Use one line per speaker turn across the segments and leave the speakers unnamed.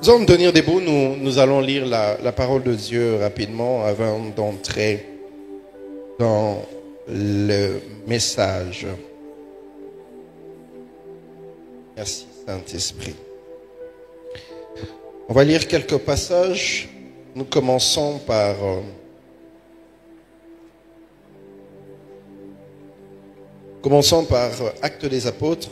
Nous allons nous tenir debout, nous allons lire la parole de Dieu rapidement avant d'entrer dans le message. Merci Saint-Esprit. On va lire quelques passages. Nous commençons par Actes des Apôtres,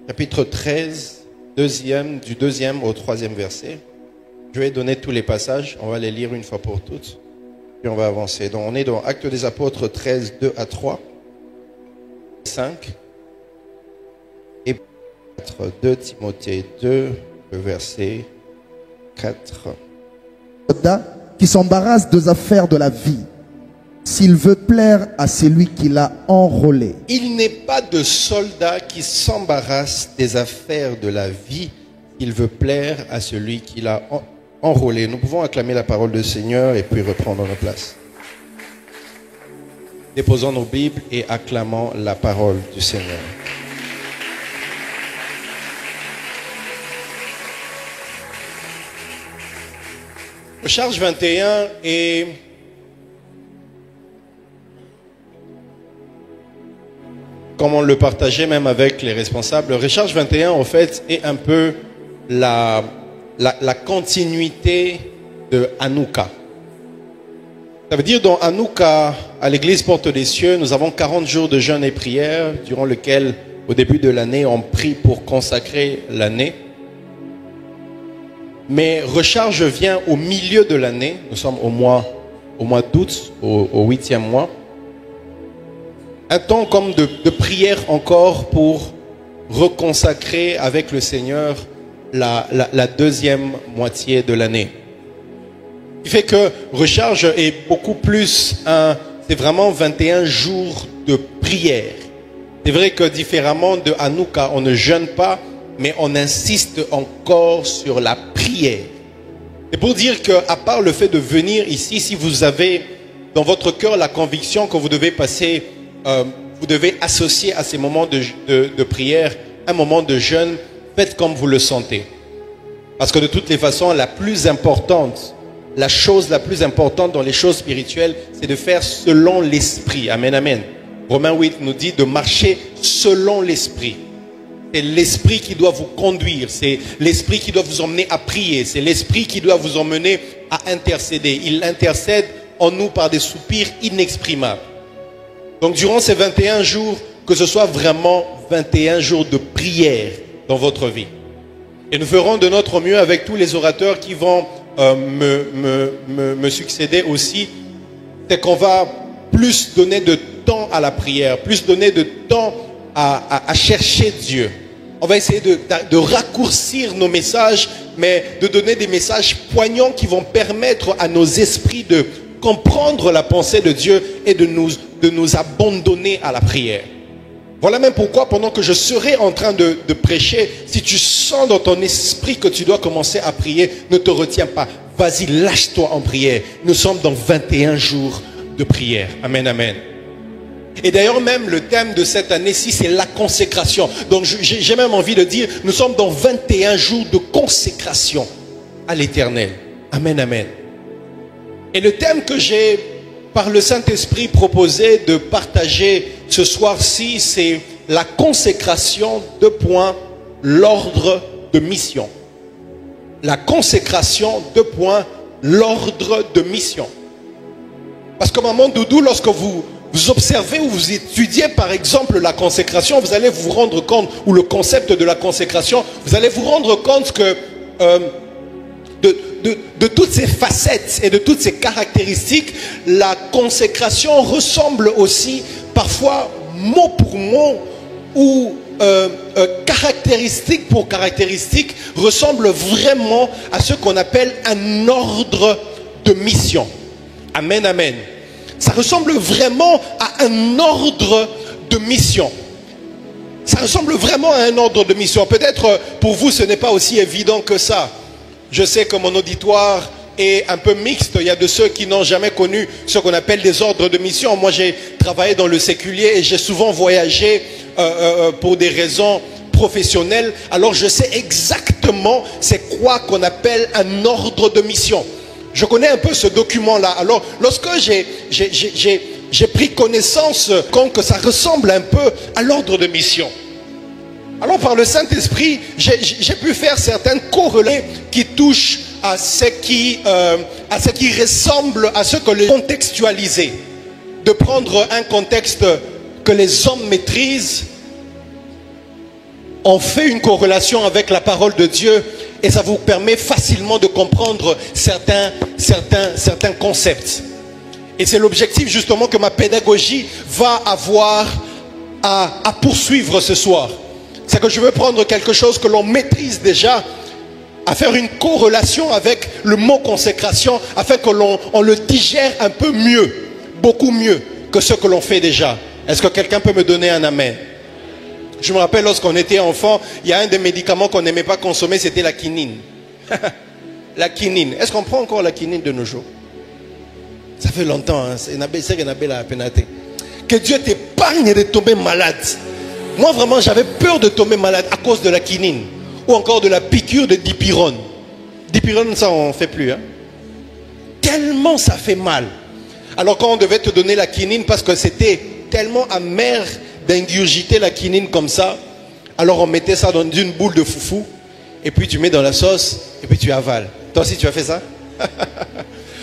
chapitre 13. Du 2e au 3e verset. Je vais donner tous les passages. On va les lire une fois pour toutes. Puis on va avancer. Donc on est dans Actes des Apôtres 13, 2 à 3. 5. Et 2 Timothée 2, le verset 4.
Qui s'embarrasse des affaires de la vie, s'il veut plaire à celui qui l'a enrôlé.
Il n'est pas de soldat qui s'embarrasse des affaires de la vie. Il veut plaire à celui qui l'a enrôlé. Nous pouvons acclamer la parole du Seigneur et puis reprendre nos places. Déposons nos Bibles et acclamons la parole du Seigneur. Recharge 21 est... comme on le partageait même avec les responsables, Recharge 21, en fait, est un peu la continuité de Hanouka. Ça veut dire, dans Hanouka, à l'église Porte des Cieux, nous avons 40 jours de jeûne et prière, durant lequel, au début de l'année, on prie pour consacrer l'année. Mais Recharge vient au milieu de l'année. Nous sommes au mois d'août, au 8e mois. Un temps comme de prière encore pour reconsacrer avec le Seigneur la deuxième moitié de l'année. Ce qui fait que Recharge est beaucoup plus c'est vraiment 21 jours de prière. C'est vrai que différemment de Hanouka, on ne jeûne pas, mais on insiste encore sur la prière. C'est pour dire qu'à part le fait de venir ici, si vous avez dans votre cœur la conviction que vous devez passer... vous devez associer à ces moments de prière un moment de jeûne. Faites comme vous le sentez. Parce que de toutes les façons, la chose la plus importante dans les choses spirituelles, c'est de faire selon l'esprit. Amen, amen. Romains 8 nous dit de marcher selon l'esprit. C'est l'esprit qui doit vous conduire. C'est l'esprit qui doit vous emmener à prier. C'est l'esprit qui doit vous emmener à intercéder. Il intercède en nous par des soupirs inexprimables. Donc durant ces 21 jours, que ce soit vraiment 21 jours de prière dans votre vie. Et nous ferons de notre mieux avec tous les orateurs qui vont me succéder aussi. C'est qu'on va plus donner de temps à la prière, plus donner de temps à chercher Dieu. On va essayer de raccourcir nos messages, mais de donner des messages poignants qui vont permettre à nos esprits de comprendre la pensée de Dieu et de nous abandonner à la prière. Voilà même pourquoi pendant que je serai en train de prêcher, si tu sens dans ton esprit que tu dois commencer à prier, ne te retiens pas. Vas-y, lâche-toi en prière. Nous sommes dans 21 jours de prière. Amen, amen. Et d'ailleurs même le thème de cette année-ci, c'est la consécration. Donc j'ai même envie de dire, nous sommes dans 21 jours de consécration à l'Éternel. Amen, amen. Et le thème que j'ai, par le Saint-Esprit, proposé de partager ce soir-ci, c'est la consécration, l'ordre de mission. La consécration, l'ordre de mission. Parce que maman Doudou, lorsque vous observez ou vous étudiez par exemple la consécration, vous allez vous rendre compte, ou le concept de la consécration, vous allez vous rendre compte que de toutes ces facettes et de toutes ces caractéristiques, la consécration ressemble aussi parfois mot pour mot ou caractéristique pour caractéristique, ressemble vraiment à ce qu'on appelle un ordre de mission. Amen, amen. Ça ressemble vraiment à un ordre de mission. Ça ressemble vraiment à un ordre de mission. Peut-être pour vous ce n'est pas aussi évident que ça. Je sais que mon auditoire est un peu mixte. Il y a de ceux qui n'ont jamais connu ce qu'on appelle des ordres de mission. Moi, j'ai travaillé dans le séculier et j'ai souvent voyagé pour des raisons professionnel, alors je sais exactement c'est quoi qu'on appelle un ordre de mission. Je connais un peu ce document-là. Alors, lorsque j'ai pris connaissance que ça ressemble un peu à l'ordre de mission. Alors, par le Saint-Esprit, j'ai pu faire certaines corrélés qui touchent à ce qui ressemble à ce que les contextualiser. De prendre un contexte que les hommes maîtrisent, on fait une corrélation avec la parole de Dieu et ça vous permet facilement de comprendre certains concepts. Et c'est l'objectif justement que ma pédagogie va avoir à poursuivre ce soir. C'est que je veux prendre quelque chose que l'on maîtrise déjà, à faire une corrélation avec le mot consécration, afin que on le digère un peu mieux, beaucoup mieux que ce que l'on fait déjà. Est-ce que quelqu'un peut me donner un amen? Je me rappelle lorsqu'on était enfant, il y a un des médicaments qu'on n'aimait pas consommer, c'était la quinine. La quinine. Est-ce qu'on prend encore la quinine de nos jours? Ça fait longtemps, hein? Que Dieu t'épargne de tomber malade. Moi vraiment j'avais peur de tomber malade à cause de la quinine. Ou encore de la piqûre de dipyrone. Dipyrone, ça on ne fait plus. Hein? Tellement ça fait mal. Alors quand on devait te donner la quinine, parce que c'était tellement amer d'ingurgiter la quinine comme ça, alors on mettait ça dans une boule de foufou, et puis tu mets dans la sauce, et puis tu avales. Toi aussi tu as fait ça?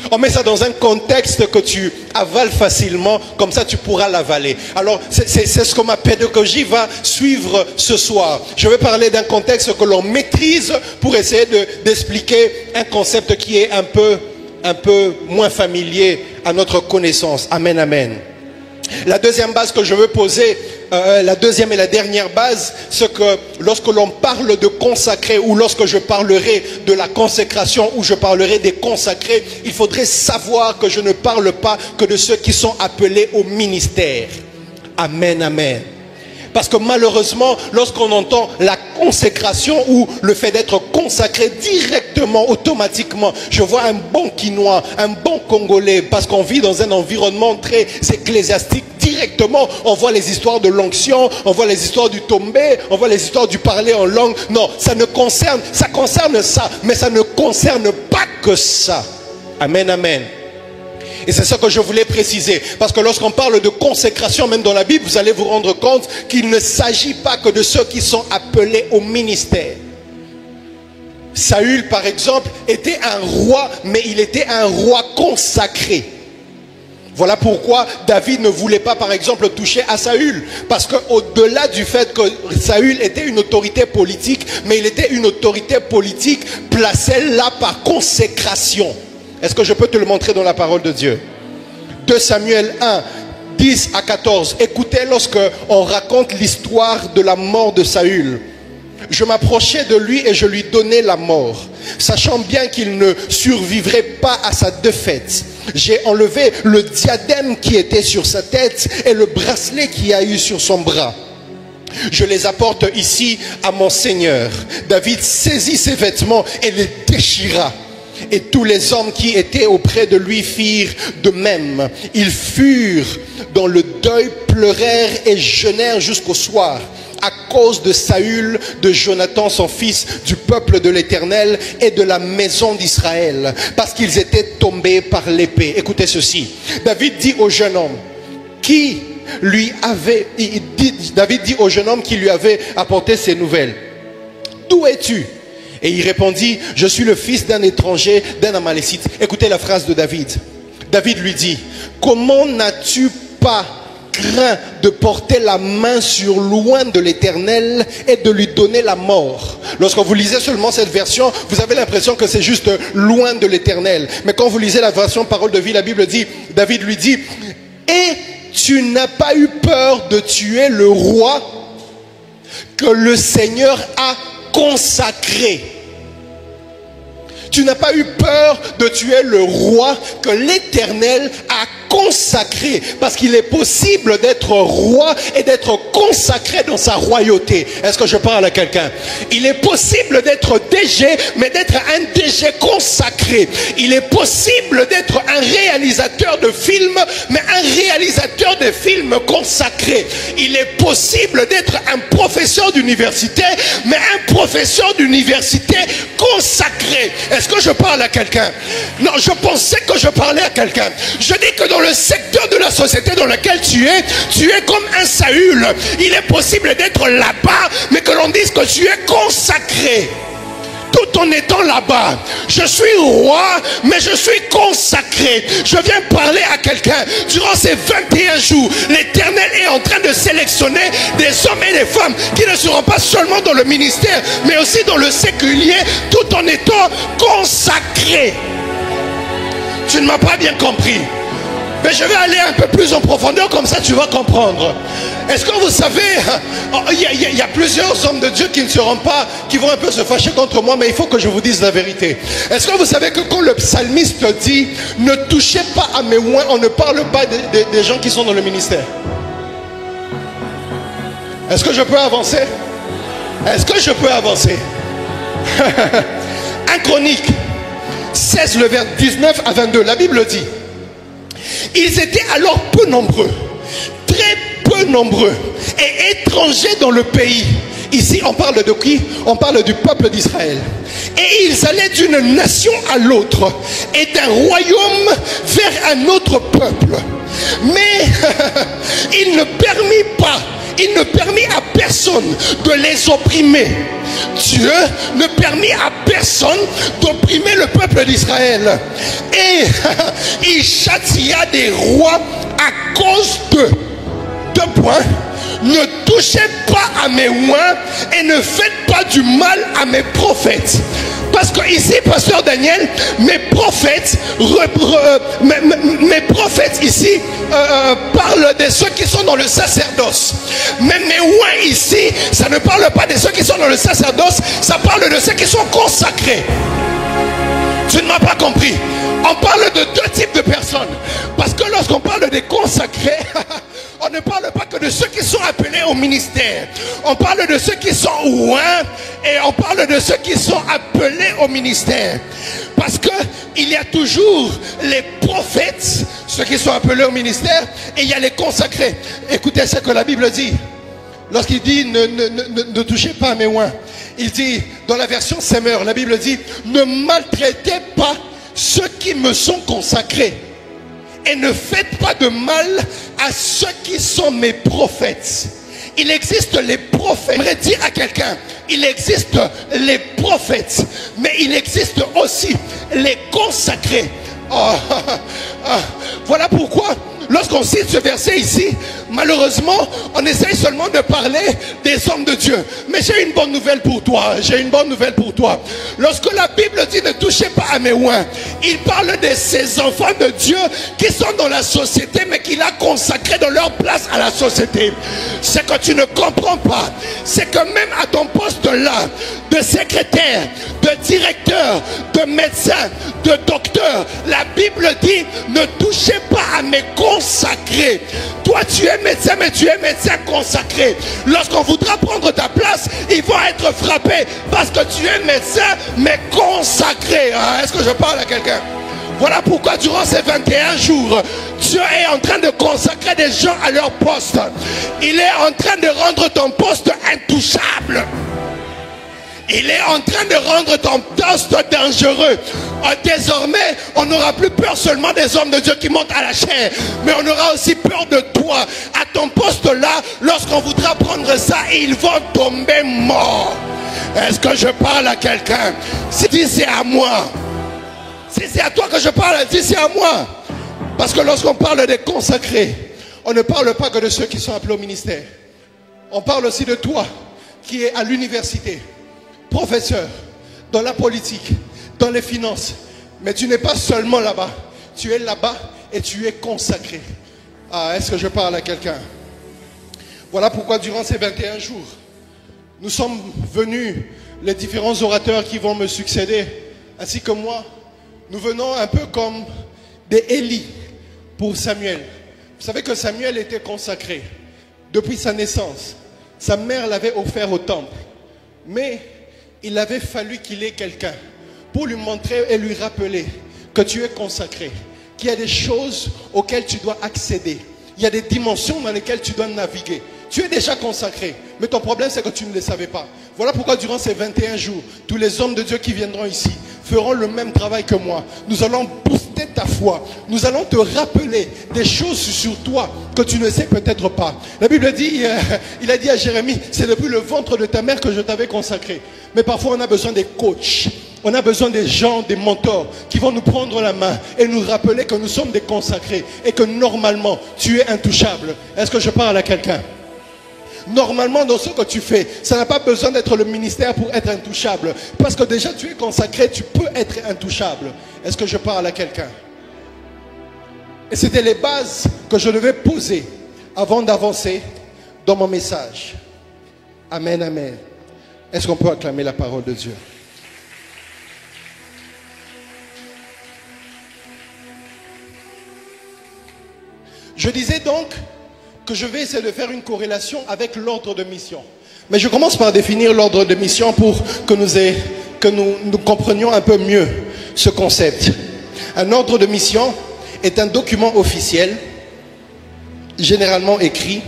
On met ça dans un contexte que tu avales facilement, comme ça tu pourras l'avaler. Alors c'est ce que ma pédagogie va suivre ce soir. Je vais parler d'un contexte que l'on maîtrise pour essayer d'expliquer un concept qui est un peu moins familier à notre connaissance. Amen, amen. La deuxième base que je veux poser, la deuxième et la dernière base, c'est que lorsque l'on parle de consacré, ou lorsque je parlerai de la consécration, ou je parlerai des consacrés, il faudrait savoir que je ne parle pas que de ceux qui sont appelés au ministère. Amen, amen. Parce que malheureusement, lorsqu'on entend la consécration ou le fait d'être consacré directement, automatiquement, je vois un bon Quinois, un bon Congolais, parce qu'on vit dans un environnement très ecclésiastique, directement, on voit les histoires de l'onction, on voit les histoires du tombé, on voit les histoires du parler en langue. Non, ça concerne ça, mais ça ne concerne pas que ça. Amen, amen. Et c'est ça que je voulais préciser. Parce que lorsqu'on parle de consécration, même dans la Bible, vous allez vous rendre compte qu'il ne s'agit pas que de ceux qui sont appelés au ministère. Saül, par exemple, était un roi, mais il était un roi consacré. Voilà pourquoi David ne voulait pas, par exemple, toucher à Saül. Parce qu'au-delà du fait que Saül était une autorité politique, mais il était une autorité politique placée là par consécration. Est-ce que je peux te le montrer dans la parole de Dieu? 2 Samuel 1, 10 à 14. Écoutez lorsque on raconte l'histoire de la mort de Saül. Je m'approchais de lui et je lui donnais la mort, sachant bien qu'il ne survivrait pas à sa défaite. J'ai enlevé le diadème qui était sur sa tête et le bracelet qu'il y a eu sur son bras. Je les apporte ici à mon Seigneur. David saisit ses vêtements et les déchira. Et tous les hommes qui étaient auprès de lui firent de même. Ils furent dans le deuil, pleurèrent et jeûnèrent jusqu'au soir, à cause de Saül, de Jonathan son fils, du peuple de l'Éternel et de la maison d'Israël, parce qu'ils étaient tombés par l'épée. Écoutez ceci. David dit au jeune homme qui lui avait apporté ces nouvelles: d'où es-tu? Et il répondit: je suis le fils d'un étranger, d'un Amalécite. Écoutez la phrase de David. David lui dit: comment n'as-tu pas craint de porter la main sur loin de l'Éternel et de lui donner la mort? Lorsque vous lisez seulement cette version, vous avez l'impression que c'est juste loin de l'Éternel. Mais quand vous lisez la version Parole de vie, la Bible dit, David lui dit: et tu n'as pas eu peur de tuer le roi que le Seigneur a consacré. Tu n'as pas eu peur de tuer le roi que l'Éternel a consacré, parce qu'il est possible d'être roi et d'être consacré dans sa royauté. Est-ce que je parle à quelqu'un? Il est possible d'être DG, mais d'être un DG consacré. Il est possible d'être un réalisateur de films, mais un réalisateur de films consacré. Il est possible d'être un professeur d'université, mais un professeur d'université consacré. Est-ce que je parle à quelqu'un? Non, je pensais que je parlais à quelqu'un. Je dis que dans le secteur de la société dans lequel tu es comme un Saül. Il est possible d'être là-bas, mais que l'on dise que tu es consacré. Tout en étant là-bas, je suis roi, mais je suis consacré. Je viens parler à quelqu'un. Durant ces 21 jours, l'Éternel est en train de sélectionner des hommes et des femmes qui ne seront pas seulement dans le ministère, mais aussi dans le séculier, tout en étant consacrés. Tu ne m'as pas bien compris. Mais je vais aller un peu plus en profondeur, comme ça tu vas comprendre. Est-ce que vous savez, il y a plusieurs hommes de Dieu qui ne seront pas, qui vont un peu se fâcher contre moi, mais il faut que je vous dise la vérité. Est-ce que vous savez que quand le psalmiste dit « Ne touchez pas à mes oins », on ne parle pas des gens qui sont dans le ministère? Est-ce que je peux avancer? Est-ce que je peux avancer? 1 Chronique 16, le vers 19 à 22, la Bible dit: ils étaient alors peu nombreux, très peu nombreux et étrangers dans le pays. Ici on parle de qui? On parle du peuple d'Israël. Et ils allaient d'une nation à l'autre et d'un royaume vers un autre peuple. Mais il ne permit à personne de les opprimer. Dieu ne permit à personne d'opprimer le peuple d'Israël. Et il châtia des rois à cause de deux points. Ne touchez pas à mes oins et ne faites pas du mal à mes prophètes. Parce que ici, pasteur Daniel, mes prophètes ici parlent de ceux qui sont dans le sacerdoce. Mais mes oins ici, ça ne parle pas de ceux qui sont dans le sacerdoce, ça parle de ceux qui sont consacrés. Tu ne m'as pas compris. On parle de deux types de personnes. Parce que lorsqu'on parle des consacrés, on ne parle pas que de ceux qui sont appelés au ministère. On parle de ceux qui sont oints et on parle de ceux qui sont appelés au ministère. Parce que il y a toujours les prophètes, ceux qui sont appelés au ministère, et il y a les consacrés. Écoutez ce que la Bible dit. Lorsqu'il dit ne touchez pas à mes oints, il dit dans la version Semeur, la Bible dit: ne maltraitez pas ceux qui me sont consacrés et ne faites pas de mal à ceux qui sont mes prophètes. Il existe les prophètes. J'aimerais dire à quelqu'un, il existe les prophètes, mais il existe aussi les consacrés. Voilà pourquoi lorsqu'on cite ce verset ici, malheureusement, on essaye seulement de parler des hommes de Dieu. Mais j'ai une bonne nouvelle pour toi. J'ai une bonne nouvelle pour toi. Lorsque la Bible dit ne touchez pas à mes oins, il parle de ces enfants de Dieu qui sont dans la société, mais qu'il a consacrés dans leur place à la société. Ce que tu ne comprends pas, c'est que même à ton poste là, de secrétaire, de directeur, de médecin, de docteur, la Bible dit ne touchez pas à mes consacrés. Toi tu es médecin, mais tu es médecin consacré. Lorsqu'on voudra prendre ta place, ils vont être frappés parce que tu es médecin mais consacré. Est-ce que je parle à quelqu'un? Voilà pourquoi durant ces 21 jours, Dieu est en train de consacrer des gens à leur poste. Il est en train de rendre ton poste intouchable. Il est en train de rendre ton poste dangereux. Désormais, on n'aura plus peur seulement des hommes de Dieu qui montent à la chair, mais on aura aussi peur de toi. À ton poste là, lorsqu'on voudra prendre ça, ils vont tomber morts. Est-ce que je parle à quelqu'un? Si c'est à moi, si c'est à toi que je parle, si c'est à moi. Parce que lorsqu'on parle des consacrés, on ne parle pas que de ceux qui sont appelés au ministère. On parle aussi de toi qui es à l'université, professeur, dans la politique, dans les finances. Mais tu n'es pas seulement là-bas. Tu es là-bas et tu es consacré. Est-ce que je parle à quelqu'un? Voilà pourquoi durant ces 21 jours, nous sommes venus, les différents orateurs qui vont me succéder, ainsi que moi, nous venons un peu comme des Élie pour Samuel. Vous savez que Samuel était consacré depuis sa naissance. Sa mère l'avait offert au temple. Mais il avait fallu qu'il ait quelqu'un pour lui montrer et lui rappeler que tu es consacré, qu'il y a des choses auxquelles tu dois accéder. Il y a des dimensions dans lesquelles tu dois naviguer. Tu es déjà consacré, mais ton problème c'est que tu ne le savais pas. Voilà pourquoi durant ces 21 jours, tous les hommes de Dieu qui viendront ici feront le même travail que moi. Nous allons booster ta foi. Nous allons te rappeler des choses sur toi que tu ne sais peut-être pas. La Bible dit, il a dit à Jérémie, c'est depuis le ventre de ta mère que je t'avais consacré. Mais parfois on a besoin des coachs. On a besoin des gens, des mentors qui vont nous prendre la main et nous rappeler que nous sommes des consacrés et que normalement tu es intouchable. Est-ce que je parle à quelqu'un? Normalement, dans ce que tu fais, ça n'a pas besoin d'être le ministère pour être intouchable. Parce que déjà, tu es consacré, tu peux être intouchable. Est-ce que je parle à quelqu'un? Et c'était les bases que je devais poser avant d'avancer dans mon message. Amen, amen. Est-ce qu'on peut acclamer la parole de Dieu? Je disais donc que je vais essayer de faire une corrélation avec l'ordre de mission. Mais je commence par définir l'ordre de mission pour que nous comprenions un peu mieux ce concept. Un ordre de mission est un document officiel, généralement écrit,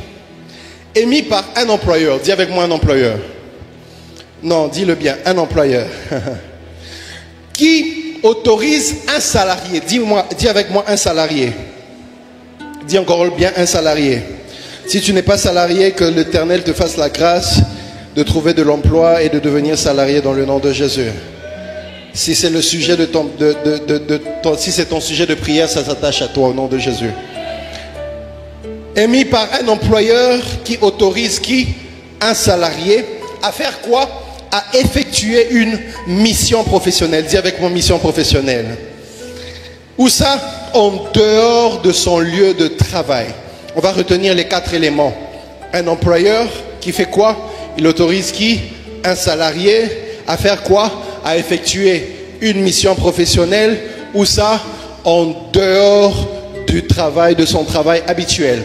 émis par un employeur. Dis avec moi un employeur. Non, dis-le bien, un employeur. Qui autorise un salarié. Dis avec moi un salarié. Dis encore bien un salarié. Si tu n'es pas salarié, que l'Éternel te fasse la grâce de trouver de l'emploi et de devenir salarié dans le nom de Jésus. Si c'est le sujet de si c'est ton sujet de prière, ça s'attache à toi au nom de Jésus. Émis par un employeur qui autorise un salarié à faire quoi? À effectuer une mission professionnelle. Dis avec moi mission professionnelle. Où ça? En dehors de son lieu de travail. On va retenir les 4 éléments. Un employeur qui fait quoi? Il autorise un salarié à faire quoi? À effectuer une mission professionnelle. Où ça? En dehors du travail, de son travail habituel.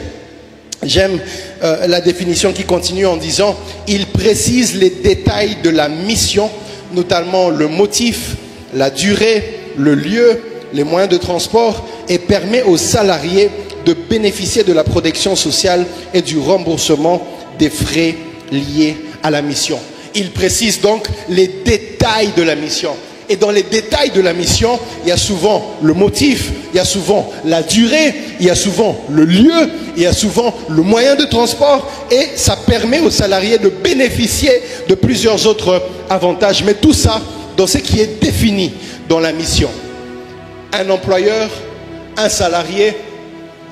J'aime la définition qui continue en disant, il précise les détails de la mission, notamment le motif, la durée, le lieu, les moyens de transport, et permet aux salariés de bénéficier de la protection sociale et du remboursement des frais liés à la mission. Il précise donc les détails de la mission. Et dans les détails de la mission, il y a souvent le motif, il y a souvent la durée, il y a souvent le lieu, il y a souvent le moyen de transport, et ça permet aux salariés de bénéficier de plusieurs autres avantages. Mais tout ça dans ce qui est défini dans la mission. Un employeur, un salarié,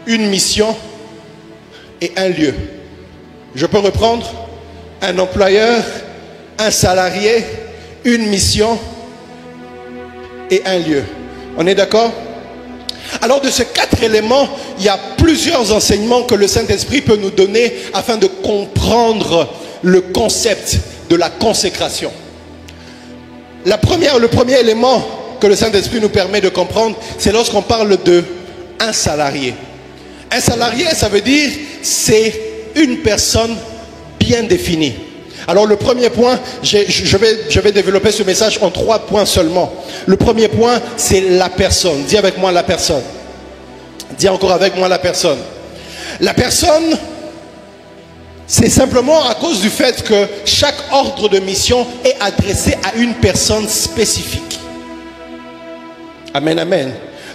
une mission et un lieu. Je peux reprendre? Un employeur, un salarié, une mission et un lieu. On est d'accord? Alors de ces 4 éléments, il y a plusieurs enseignements que le Saint-Esprit peut nous donner afin de comprendre le concept de la consécration. Le premier élément que le Saint-Esprit nous permet de comprendre, c'est lorsqu'on parle de un salarié. Un salarié, ça veut dire c'est une personne bien définie. Alors le premier point, je vais développer ce message en 3 points seulement. Le premier point, c'est la personne. Dis avec moi la personne. Dis encore avec moi la personne. La personne, c'est simplement à cause du fait que chaque ordre de mission est adressé à une personne spécifique. Amen, amen.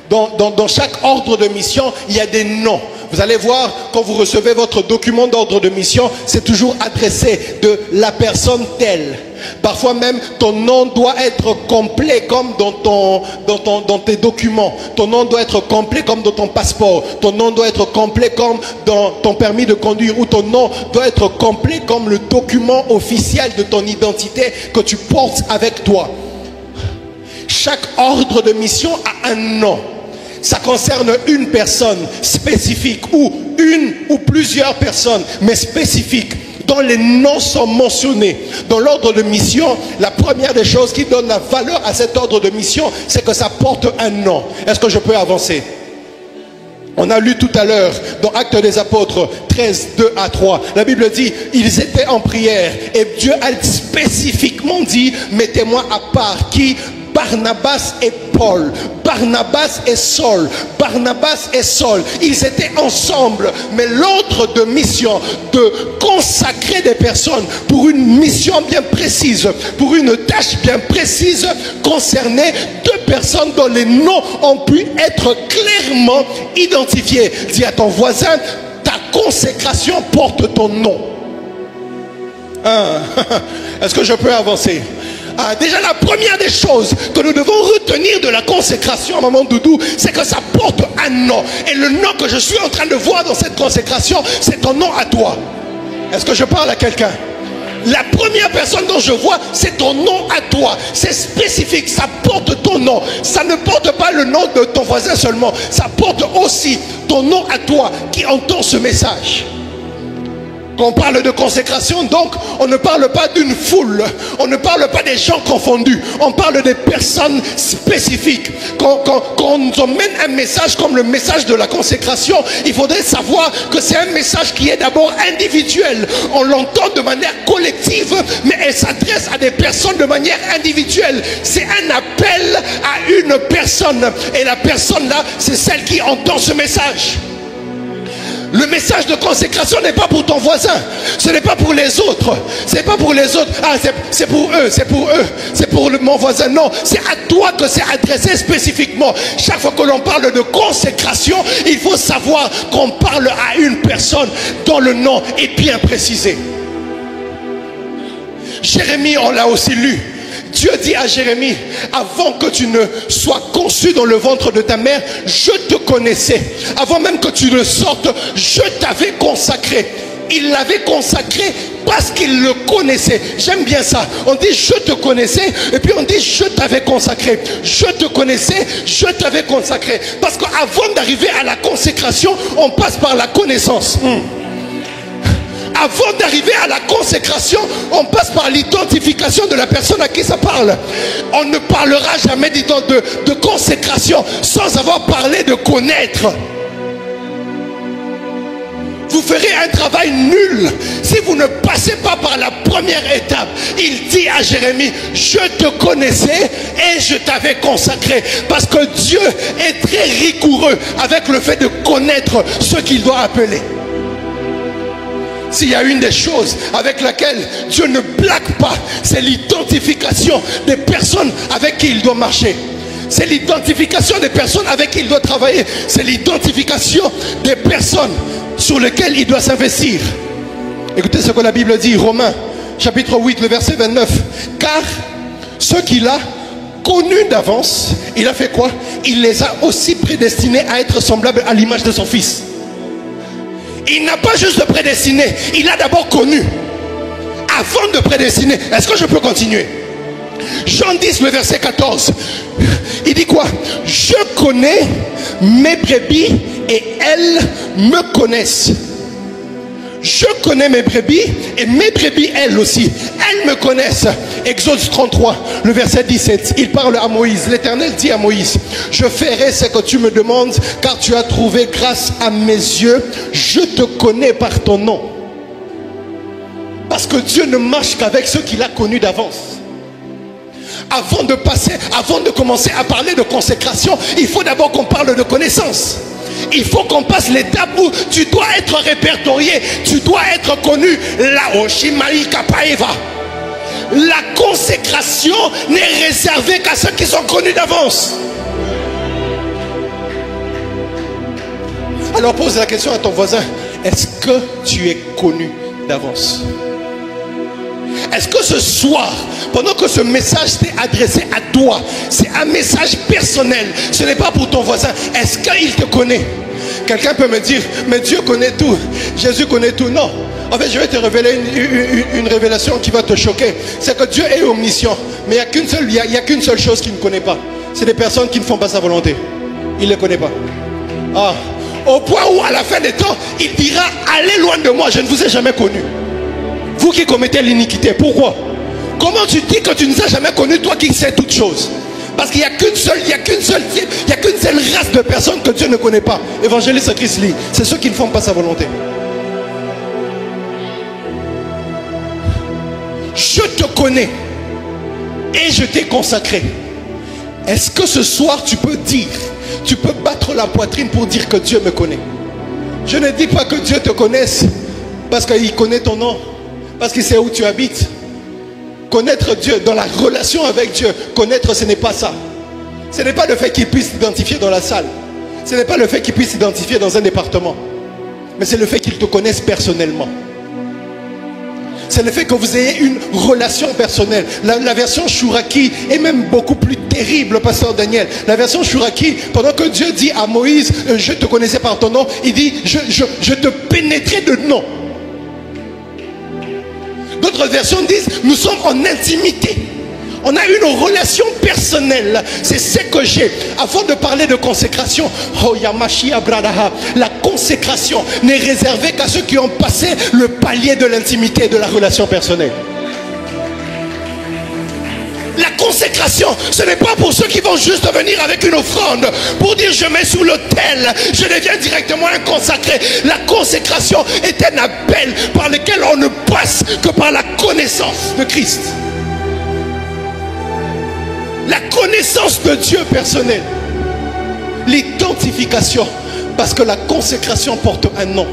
Dans chaque ordre de mission, il y a des noms. Vous allez voir, quand vous recevez votre document d'ordre de mission, c'est toujours adressé de la personne telle. Parfois même, ton nom doit être complet comme dans tes documents. Ton nom doit être complet comme dans ton passeport. Ton nom doit être complet comme dans ton permis de conduire. Ou ton nom doit être complet comme le document officiel de ton identité que tu portes avec toi. Chaque ordre de mission a un nom. Ça concerne une personne spécifique ou une ou plusieurs personnes, mais spécifiques, dont les noms sont mentionnés. Dans l'ordre de mission, la première des choses qui donne la valeur à cet ordre de mission, c'est que ça porte un nom. Est-ce que je peux avancer? On a lu tout à l'heure dans Actes des Apôtres 13, 2 à 3. La Bible dit, ils étaient en prière et Dieu a spécifiquement dit, mettez-moi à part qui? Barnabas et Paul, Barnabas et Saul, Barnabas et Saul, ils étaient ensemble, mais l'ordre de mission, de consacrer des personnes pour une mission bien précise, pour une tâche bien précise, concernait deux personnes dont les noms ont pu être clairement identifiés. Dis à ton voisin, ta consécration porte ton nom. Est-ce que je peux avancer? Déjà la première des choses que nous devons retenir de la consécration, maman Doudou, c'est que ça porte un nom. Et le nom que je suis en train de voir dans cette consécration, c'est ton nom à toi. Est-ce que je parle à quelqu'un? La première personne dont je vois, c'est ton nom à toi. C'est spécifique, ça porte ton nom. Ça ne porte pas le nom de ton voisin seulement. Ça porte aussi ton nom à toi qui entend ce message. Quand on parle de consécration, donc, on ne parle pas d'une foule. On ne parle pas des gens confondus. On parle des personnes spécifiques. Quand on nous emmène un message comme le message de la consécration, il faudrait savoir que c'est un message qui est d'abord individuel. On l'entend de manière collective, mais elle s'adresse à des personnes de manière individuelle. C'est un appel à une personne. Et la personne là, c'est celle qui entend ce message. Le message de consécration n'est pas pour ton voisin. Ce n'est pas pour les autres. C'est pas pour les autres. Ah, c'est pour eux, c'est pour eux. C'est pour mon voisin. Non, c'est à toi que c'est adressé spécifiquement. Chaque fois que l'on parle de consécration, il faut savoir qu'on parle à une personne dont le nom est bien précisé. Jérémie, on l'a aussi lu. Dieu dit à Jérémie, avant que tu ne sois conçu dans le ventre de ta mère, je te connaissais. Avant même que tu ne sortes, je t'avais consacré. Il l'avait consacré parce qu'il le connaissait. J'aime bien ça. On dit je te connaissais et puis on dit je t'avais consacré. Je te connaissais, je t'avais consacré. Parce qu'avant d'arriver à la consécration, on passe par la connaissance. Avant d'arriver à la consécration, on passe par l'identification de la personne à qui ça parle. On ne parlera jamais de consécration sans avoir parlé de connaître. Vous ferez un travail nul si vous ne passez pas par la première étape. Il dit à Jérémie, je te connaissais et je t'avais consacré. Parce que Dieu est très rigoureux avec le fait de connaître ce qu'il doit appeler. S'il y a une des choses avec laquelle Dieu ne blague pas, c'est l'identification des personnes avec qui il doit marcher. C'est l'identification des personnes avec qui il doit travailler. C'est l'identification des personnes sur lesquelles il doit s'investir. Écoutez ce que la Bible dit, Romains chapitre 8, le verset 29. Car ceux qu'il a connus d'avance, il a fait quoi? Il les a aussi prédestinés à être semblables à l'image de son Fils. Il n'a pas juste prédestiné, il a d'abord connu. Avant de prédestiner, est-ce que je peux continuer? Jean 10, le verset 14. Il dit quoi? Je connais mes brebis et elles me connaissent. Je connais mes brebis et mes brebis elles aussi. Elles me connaissent. Exode 33, le verset 17. Il parle à Moïse. L'Éternel dit à Moïse, je ferai ce que tu me demandes car tu as trouvé grâce à mes yeux. Je te connais par ton nom. Parce que Dieu ne marche qu'avec ceux qu'il a connus d'avance. Avant de commencer à parler de consécration, il faut d'abord qu'on parle de connaissance. Il faut qu'on passe l'étape où tu dois être répertorié, tu dois être connu. La consécration n'est réservée qu'à ceux qui sont connus d'avance. Alors pose la question à ton voisin, est-ce que tu es connu d'avance? Est-ce que ce soir, pendant que ce message t'est adressé à toi, c'est un message personnel, ce n'est pas pour ton voisin, est-ce qu'il te connaît? Quelqu'un peut me dire, mais Dieu connaît tout, Jésus connaît tout. Non, en fait je vais te révéler une révélation qui va te choquer. C'est que Dieu est omniscient, mais il n'y a qu'une seule chose qu'il ne connaît pas. C'est des personnes qui ne font pas sa volonté. Il ne les connaît pas. Au point où à la fin des temps, il dira, allez loin de moi, je ne vous ai jamais connu. Vous qui commettez l'iniquité, pourquoi? Comment tu dis que tu ne nous as jamais connu, toi qui sais toutes choses? Parce qu'il n'y a qu'une seule race de personnes que Dieu ne connaît pas. Évangéliste Christ lit, c'est ceux qui ne font pas sa volonté. Je te connais et je t'ai consacré. Est-ce que ce soir tu peux dire, tu peux battre la poitrine pour dire que Dieu me connaît? Je ne dis pas que Dieu te connaisse parce qu'il connaît ton nom, parce qu'il sait où tu habites. Connaître Dieu, dans la relation avec Dieu, connaître, ce n'est pas ça. Ce n'est pas le fait qu'il puisse t'identifier dans la salle. Ce n'est pas le fait qu'il puisse t'identifier dans un département. Mais c'est le fait qu'il te connaisse personnellement. C'est le fait que vous ayez une relation personnelle. La version Chouraki est même beaucoup plus terrible, pasteur Daniel. La version Chouraki, pendant que Dieu dit à Moïse, je te connaissais par ton nom, il dit, je te pénétrais de nom. D'autres versions disent, nous sommes en intimité. On a une relation personnelle. C'est ce que j'ai. Avant de parler de consécration, la consécration n'est réservée qu'à ceux qui ont passé le palier de l'intimité et de la relation personnelle. La consécration, ce n'est pas pour ceux qui vont juste venir avec une offrande pour dire je mets sous l'autel, je deviens directement un consacré. La consécration est un appel par lequel on ne passe que par la connaissance de Christ. La connaissance de Dieu personnel. L'identification. Parce que la consécration porte un nom.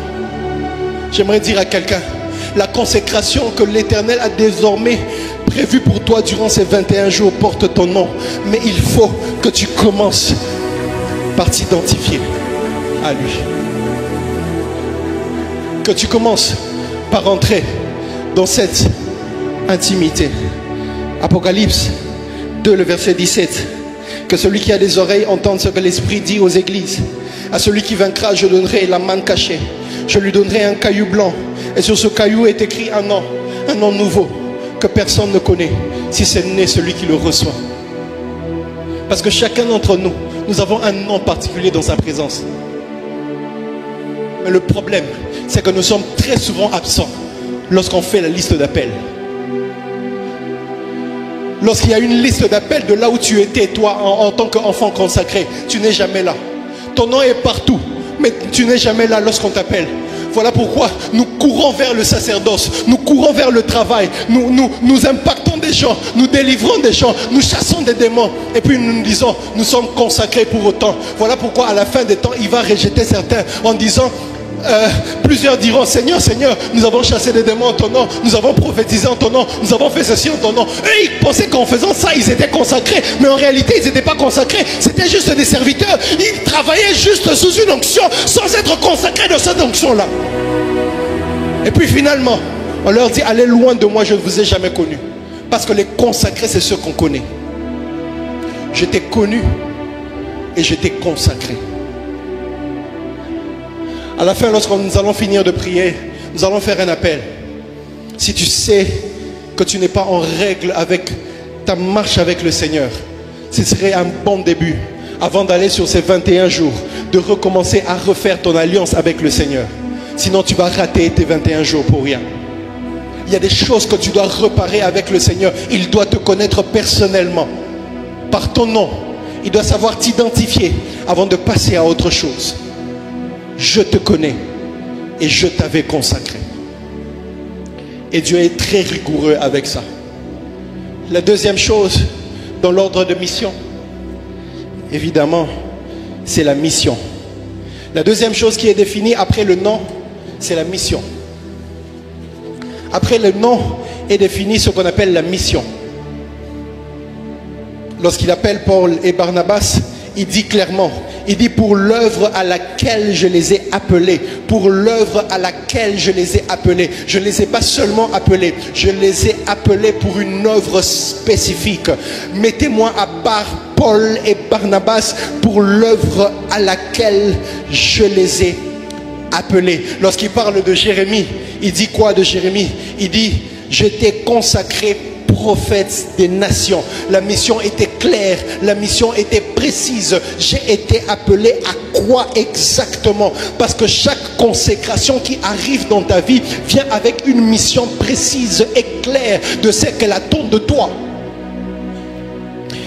J'aimerais dire à quelqu'un, la consécration que l'Éternel a désormais prévue pour toi durant ces 21 jours porte ton nom. Mais il faut que tu commences par t'identifier à lui. Que tu commences par entrer dans cette intimité. Apocalypse 2, le verset 17. Que celui qui a des oreilles entende ce que l'Esprit dit aux églises. À celui qui vaincra, je donnerai la manne cachée. Je lui donnerai un caillou blanc. Et sur ce caillou est écrit un nom nouveau que personne ne connaît, si ce n'est celui qui le reçoit. Parce que chacun d'entre nous, nous avons un nom particulier dans sa présence. Mais le problème, c'est que nous sommes très souvent absents lorsqu'on fait la liste d'appels. Lorsqu'il y a une liste d'appels de là où tu étais, toi, en tant qu'enfant consacré, tu n'es jamais là. Ton nom est partout, mais tu n'es jamais là lorsqu'on t'appelle. Voilà pourquoi nous courons vers le sacerdoce, nous courons vers le travail, nous impactons des gens, nous délivrons des gens, nous chassons des démons. Et puis nous nous disons, nous sommes consacrés pour autant. Voilà pourquoi à la fin des temps, il va rejeter certains en disant... plusieurs diront, Seigneur, Seigneur, nous avons chassé des démons en ton nom, nous avons prophétisé en ton nom, nous avons fait ceci en ton nom. Eux, ils pensaient qu'en faisant ça, ils étaient consacrés, mais en réalité, ils n'étaient pas consacrés, c'était juste des serviteurs. Ils travaillaient juste sous une onction, sans être consacrés de cette onction-là. Et puis finalement, on leur dit, allez loin de moi, je ne vous ai jamais connu. Parce que les consacrés, c'est ceux qu'on connaît. Je t'ai connu et je t'ai consacré. À la fin, lorsque nous allons finir de prier, nous allons faire un appel. Si tu sais que tu n'es pas en règle avec ta marche avec le Seigneur, ce serait un bon début, avant d'aller sur ces 21 jours, de recommencer à refaire ton alliance avec le Seigneur. Sinon, tu vas rater tes 21 jours pour rien. Il y a des choses que tu dois réparer avec le Seigneur. Il doit te connaître personnellement, par ton nom. Il doit savoir t'identifier avant de passer à autre chose. Je te connais et je t'avais consacré. Et Dieu est très rigoureux avec ça. La deuxième chose dans l'ordre de mission, évidemment, c'est la mission. La deuxième chose qui est définie après le nom, c'est la mission. Après le nom est défini ce qu'on appelle la mission. Lorsqu'il appelle Paul et Barnabas, il dit clairement, il dit pour l'œuvre à laquelle je les ai appelés, pour l'œuvre à laquelle je les ai appelés. Je ne les ai pas seulement appelés, je les ai appelés pour une œuvre spécifique. Mettez-moi à part Paul et Barnabas pour l'œuvre à laquelle je les ai appelés. Lorsqu'il parle de Jérémie, il dit quoi de Jérémie? Il dit, je t'ai consacré prophète des nations. La mission était claire, la mission était précise. J'ai été appelé à quoi exactement? Parce que chaque consécration qui arrive dans ta vie vient avec une mission précise et claire de ce qu'elle attend de toi.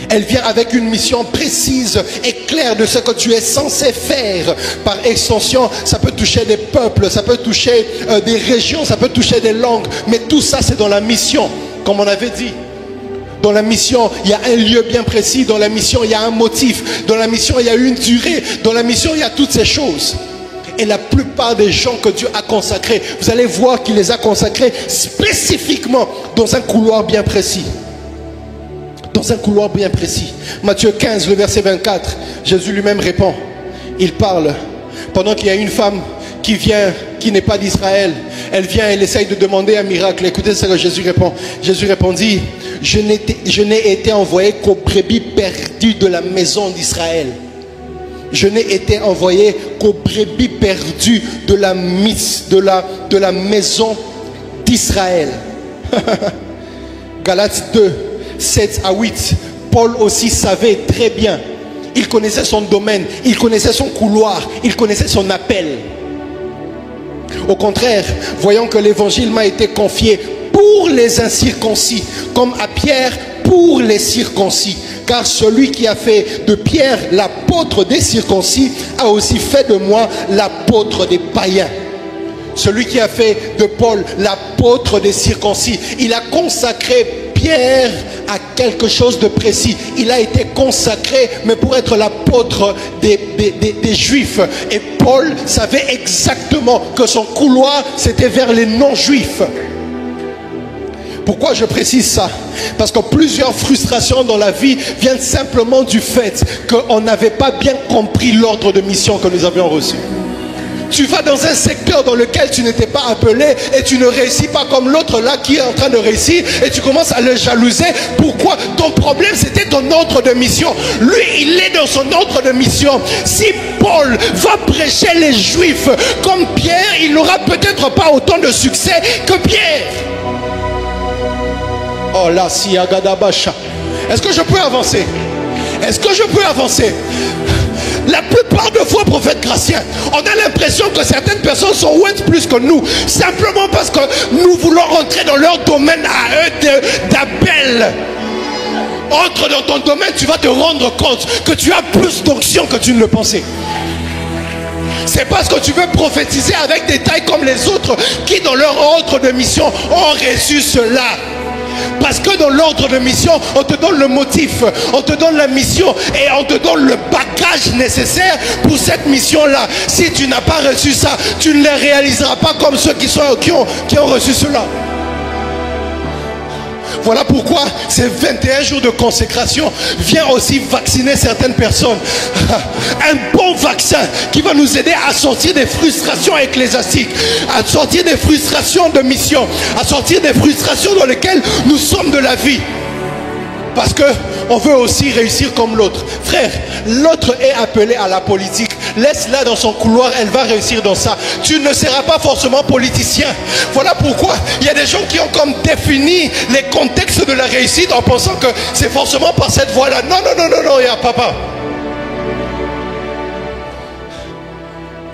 Elle vient avec une mission précise et claire de ce que tu es censé faire. Par extension, ça peut toucher des peuples, ça peut toucher des régions, ça peut toucher des langues. Mais tout ça, c'est dans la mission, comme on avait dit. Dans la mission, il y a un lieu bien précis. Dans la mission, il y a un motif. Dans la mission, il y a une durée. Dans la mission, il y a toutes ces choses. Et la plupart des gens que Dieu a consacrés, vous allez voir qu'il les a consacrés spécifiquement dans un couloir bien précis. Dans un couloir bien précis. Matthieu 15, le verset 24, Jésus lui-même répond. Il parle pendant qu'il y a une femme qui vient, qui n'est pas d'Israël. Elle vient, elle essaye de demander un miracle. Écoutez ce que Jésus répond. Jésus répondit, je n'ai été envoyé qu'aux brebis perdues de la maison d'Israël. Je n'ai été envoyé qu'aux brebis perdues de la maison d'Israël. Galates 2, 7 à 8. Paul aussi savait très bien. Il connaissait son domaine, il connaissait son couloir, il connaissait son appel. Au contraire, voyant que l'évangile m'a été confié pour les incirconcis, comme à Pierre pour les circoncis. Car celui qui a fait de Pierre l'apôtre des circoncis a aussi fait de moi l'apôtre des païens. Celui qui a fait de Paul l'apôtre des circoncis, il a consacré Pierre à quelque chose de précis. Il a été consacré, mais pour être l'apôtre des Juifs. Et Paul savait exactement que son couloir, c'était vers les non-Juifs. Pourquoi je précise ça? Parce que plusieurs frustrations dans la vie viennent simplement du fait qu'on n'avait pas bien compris l'ordre de mission que nous avions reçu. Tu vas dans un secteur dans lequel tu n'étais pas appelé et tu ne réussis pas comme l'autre là qui est en train de réussir et tu commences à le jalouser. Pourquoi? Ton problème c'était ton ordre de mission. Lui il est dans son ordre de mission. Si Paul va prêcher les Juifs comme Pierre, il n'aura peut-être pas autant de succès que Pierre. Oh là, si Agadabasha. Est-ce que je peux avancer? Est-ce que je peux avancer? La plupart de fois, prophète Gratien, on a l'impression que certaines personnes sont ouest plus que nous, simplement parce que nous voulons entrer dans leur domaine à eux d'appel. Entre dans ton domaine, tu vas te rendre compte que tu as plus d'onction que tu ne le pensais. C'est parce que tu veux prophétiser avec des tailles comme les autres qui dans leur ordre de mission ont reçu cela. Parce que dans l'ordre de mission, on te donne le motif, on te donne la mission et on te donne le bagage nécessaire pour cette mission-là. Si tu n'as pas reçu ça, tu ne les réaliseras pas comme ceux qui ont reçu cela. Voilà pourquoi ces 21 jours de consécration viennent aussi vacciner certaines personnes. Un bon vaccin qui va nous aider à sortir des frustrations ecclésiastiques, à sortir des frustrations de mission, à sortir des frustrations dans lesquelles nous sommes de la vie. Parce qu'on veut aussi réussir comme l'autre. Frère, l'autre est appelé à la politique. Laisse-la dans son couloir, elle va réussir dans ça. Tu ne seras pas forcément politicien. Voilà pourquoi il y a des gens qui ont comme défini les contextes de la réussite en pensant que c'est forcément par cette voie-là. Non, non, non, non, non, il y a papa.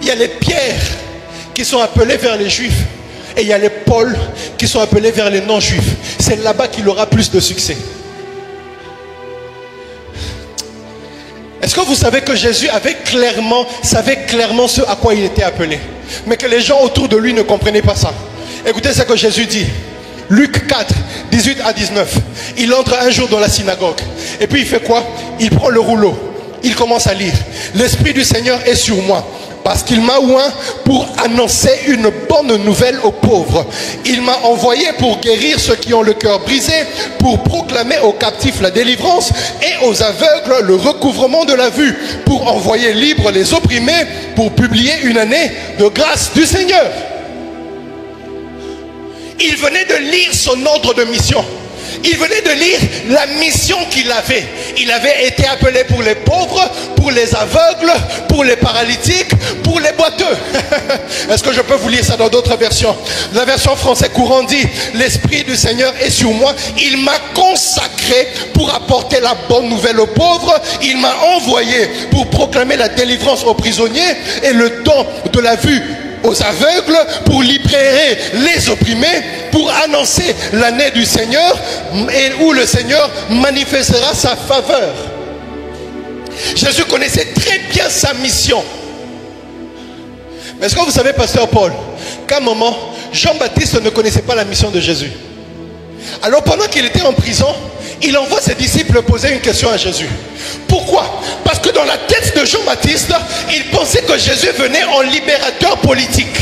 Il y a les Pierres qui sont appelés vers les Juifs. Et il y a les Paul qui sont appelés vers les non-Juifs. C'est là-bas qu'il aura plus de succès. Est-ce que vous savez que Jésus savait clairement ce à quoi il était appelé, mais que les gens autour de lui ne comprenaient pas ça? Écoutez ce que Jésus dit. Luc 4, 18 à 19. Il entre un jour dans la synagogue. Et puis il fait quoi? Il prend le rouleau. Il commence à lire. L'Esprit du Seigneur est sur moi, parce qu'il m'a oint pour annoncer une bonne nouvelle aux pauvres. Il m'a envoyé pour guérir ceux qui ont le cœur brisé, pour proclamer aux captifs la délivrance et aux aveugles le recouvrement de la vue, pour envoyer libres les opprimés, pour publier une année de grâce du Seigneur. Il venait de lire son ordre de mission. Il venait de lire la mission qu'il avait. Il avait été appelé pour les pauvres, pour les aveugles, pour les paralytiques, pour les boiteux. Est-ce que je peux vous lire ça dans d'autres versions? La version français courant dit: l'Esprit du Seigneur est sur moi. Il m'a consacré pour apporter la bonne nouvelle aux pauvres. Il m'a envoyé pour proclamer la délivrance aux prisonniers et le don de la vue aux aveugles, pour libérer les opprimés pour annoncer l'année du Seigneur et où le Seigneur manifestera sa faveur. Jésus connaissait très bien sa mission. Mais est-ce que vous savez, pasteur Paul, qu'à un moment, Jean-Baptiste ne connaissait pas la mission de Jésus. Alors pendant qu'il était en prison, il envoie ses disciples poser une question à Jésus. Pourquoi? Parce que dans la tête de Jean-Baptiste, il pensait que Jésus venait en libérateur politique.